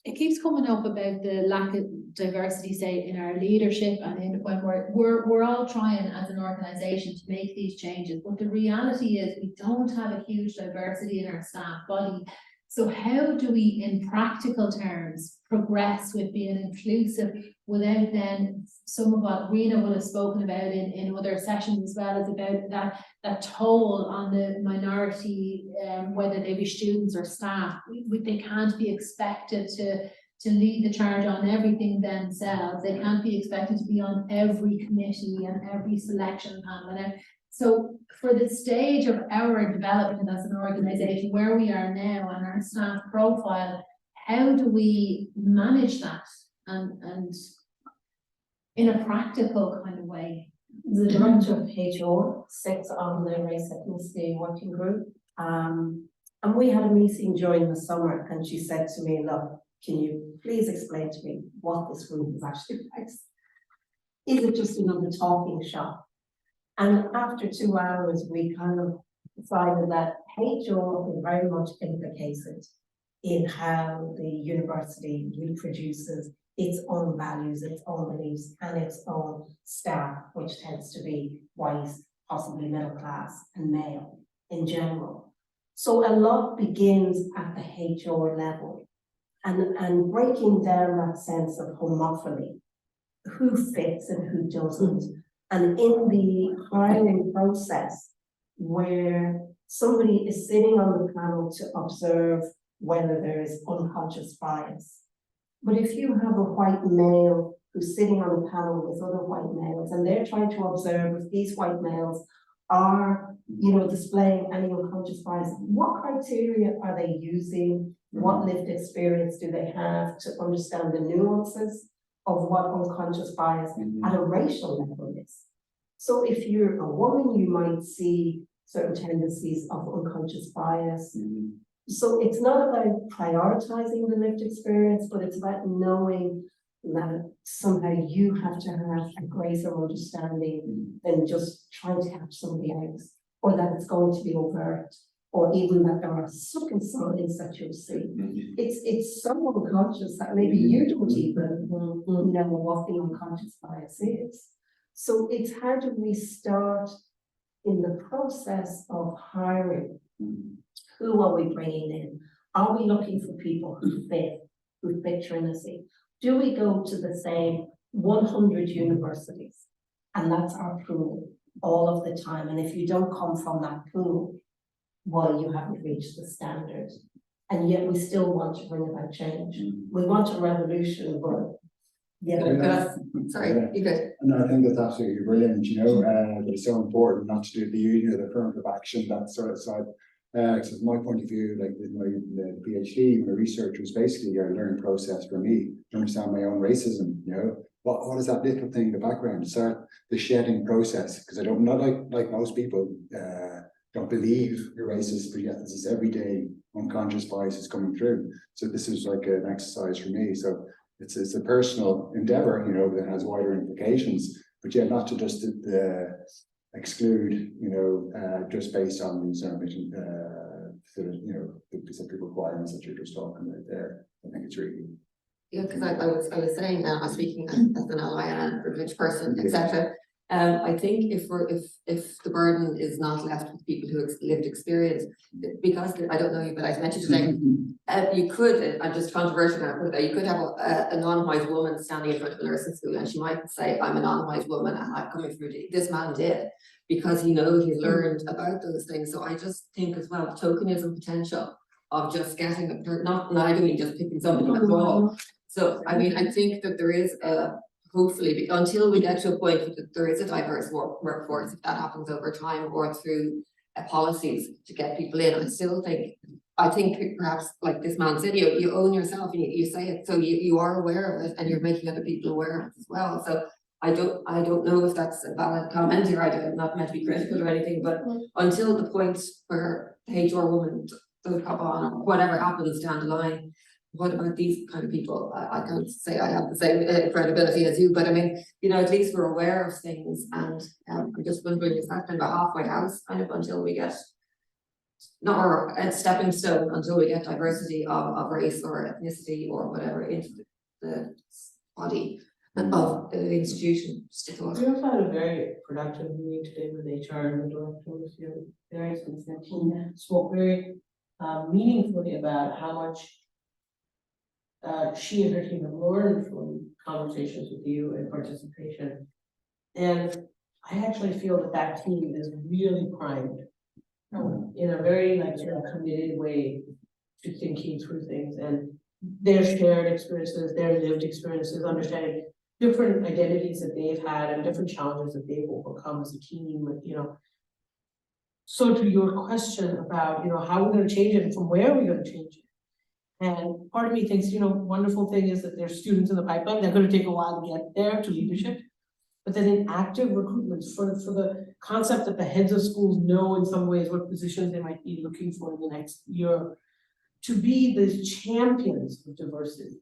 it keeps coming up about the lack of diversity, say, in our leadership and in when we're all trying as an organization to make these changes, but the reality is we don't have a huge diversity in our staff body. So how do we, in practical terms, progress with being inclusive without then some of what Rena would have spoken about in other sessions as well, is about that toll on the minority, whether they be students or staff. They can't be expected to lead the charge on everything themselves. They can't be expected to be on every committee and every selection panel. So for the stage of our development as an organization, where we are now and our staff profile, how do we manage that and in a practical kind of way? The director of HR sits on the race ethnicity working group. And we had a meeting during the summer, and she said to me, look, can you please explain to me what this group is actually like? Is it just another talking shop? And after 2 hours, we kind of decided that HR is very much implicated in how the university reproduces its own values, its own beliefs, and its own staff, which tends to be white, possibly middle class, and male in general. So a lot begins at the HR level, and breaking down that sense of homophily, who fits and who doesn't. And in the hiring process, where somebody is sitting on the panel to observe whether there is unconscious bias. But if you have a white male who's sitting on a panel with other white males, and they're trying to observe if these white males are, you know, displaying any unconscious bias, what criteria are they using? What lived experience do they have to understand the nuances of what unconscious bias at a racial level is? So if you're a woman, you might see certain tendencies of unconscious bias. So it's not about prioritizing the lived experience, but it's about knowing that somehow you have to have a greater understanding than just trying to catch somebody else, or that it's going to be overt, or even that there are subtle signs that you'll see. It's so unconscious that maybe you don't even know what the unconscious bias is. So it's how do we start in the process of hiring? Who are we bringing in? Are we looking for people who fit Trinity? Do we go to the same 100 universities? And that's our pool all of the time. And if you don't come from that pool, well, you haven't reached the standard. And yet we still want to bring about change. We want a revolution, but Sorry, you good. No, I think that's absolutely brilliant, you know, but it's so important not to do the affirmative action, that sort of side. Because from my point of view, like with the PhD, my research was basically a learning process for me to understand my own racism, you know. What is that little thing in the background? Start the shedding process, because I don't, not like most people, don't believe you're racist, but yet this is everyday unconscious bias is coming through. So this is like an exercise for me. So it's a personal endeavor, you know, that has wider implications, but yet not to just exclude, you know, just based on these sort of, you know, the specific requirements that you're just talking about there. I think it's really. Yeah, because I was saying, I was speaking as an ally and a privileged person, etc. I think if the burden is not left with people who lived experience, because I don't know you, but I mentioned today, you could, I'm just controversial now, but you could have a non-white woman standing in front of a nursing school, and she might say, I'm a non-white woman and I'm coming through. This man did, because he knows he's learned about those things. So I just think as well, tokenism potential of just getting not nagging, just picking somebody at the wall. So I mean, I think that there is hopefully, until we get to a point that there is a diverse workforce, if that happens over time or through policies to get people in, I think perhaps like this man said, you own yourself and you say it, so you are aware of it and you're making other people aware of it as well. So I don't know if that's a valid comment here. I'm not meant to be critical or anything, but until the point where the HR woman does come on or whatever happens down the line, what about these kind of people? I can't say I have the same credibility as you, but I mean, you know, at least we're aware of things, and I'm just wondering, is that kind of a halfway house kind of until we get, not or a stepping stone until we get diversity of race or ethnicity or whatever into the body of the institution. We also had a very productive meeting today with HR and the director of the various conceptions. Spoke very meaningfully about how much she and her team have learned from conversations with you and participation. And I actually feel that team is really primed in a very sort of committed way to thinking through things, and their shared experiences, their lived experiences, understanding different identities that they've had and different challenges that they've overcome as a team, you know. So to your question about, you know, how we're going to change it and from where we're going to change it. And part of me thinks, you know, wonderful thing is that there's students in the pipeline. They're going to take a while to get there to leadership. But then in active recruitments for the concept that the heads of schools know in some ways what positions they might be looking for in the next year, to be the champions of diversity.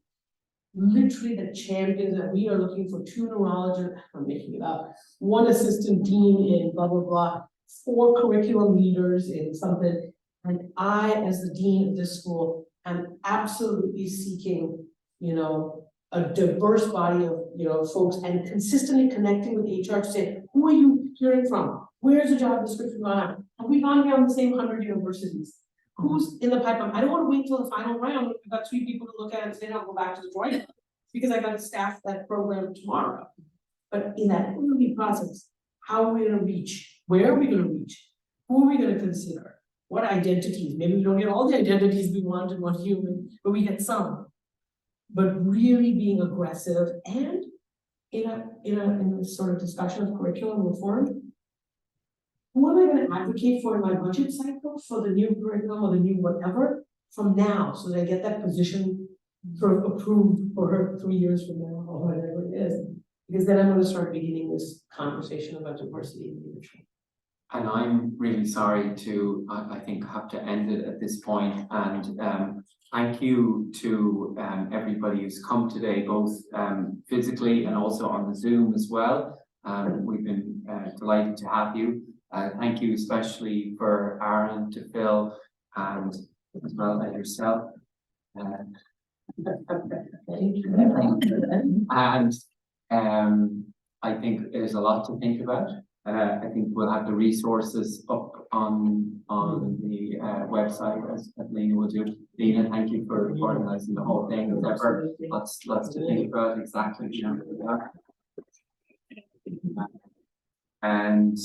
Literally the champions that we are looking for 2 neurologists, I'm making it up, 1 assistant dean in blah, blah, blah, 4 curriculum leaders in something. And I, as the dean of this school, am absolutely seeking, you know, a diverse body of, you know, folks and consistently connecting with HR to say, who are you hearing from? Where's the job description gone out? Have we gone beyond the same 100 universities? Who's in the pipeline? I don't want to wait till the final round. We've got 3 people to look at and say, no, go back to the drawing board because I got to staff that program tomorrow. But in that early process, how are we going to reach? Where are we going to reach? Who are we going to consider? What identities? Maybe we don't get all the identities we want in one human, but we get some. But really being aggressive and in a sort of discussion of curriculum reform. Who am I going to advocate for in my budget cycle for the new curriculum or the new whatever from now, so that I get that position sort of approved for her 3 years from now or whatever it is? Because then I'm going to start beginning this conversation about diversity in leadership. And I'm really sorry to, I think, have to end it at this point. And thank you to everybody who's come today, both physically and also on the Zoom as well. We've been delighted to have you. Thank you especially for Aaron, to Phil, and as well as yourself. And I think there's a lot to think about. I think we'll have the resources up on the website as Lena will do. Lena, thank you for organizing the whole thing. As ever, lots to think about exactly. And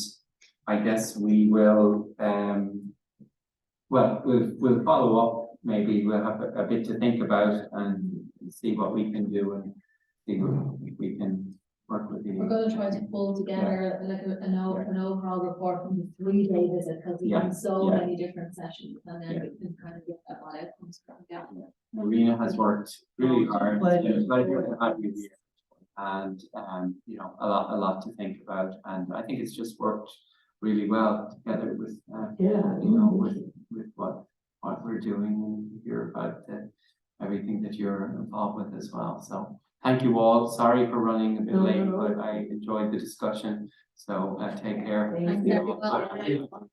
I guess we will. Well, we'll follow up. Maybe we'll have a bit to think about and see what we can do and see if we can work with you. We're going to try to pull together like an overall report from the 3-day visit, because we have so many different sessions, and then we can kind of get that what outcomes from that. Marina has worked really hard. It's a pleasure to have you here, and you know, a lot to think about, and I think it's just worked really well together with you know, with what we're doing, and hear about everything that you're involved with as well. So thank you all. Sorry for running a bit late, but I enjoyed the discussion. So take care. Thanks, everyone.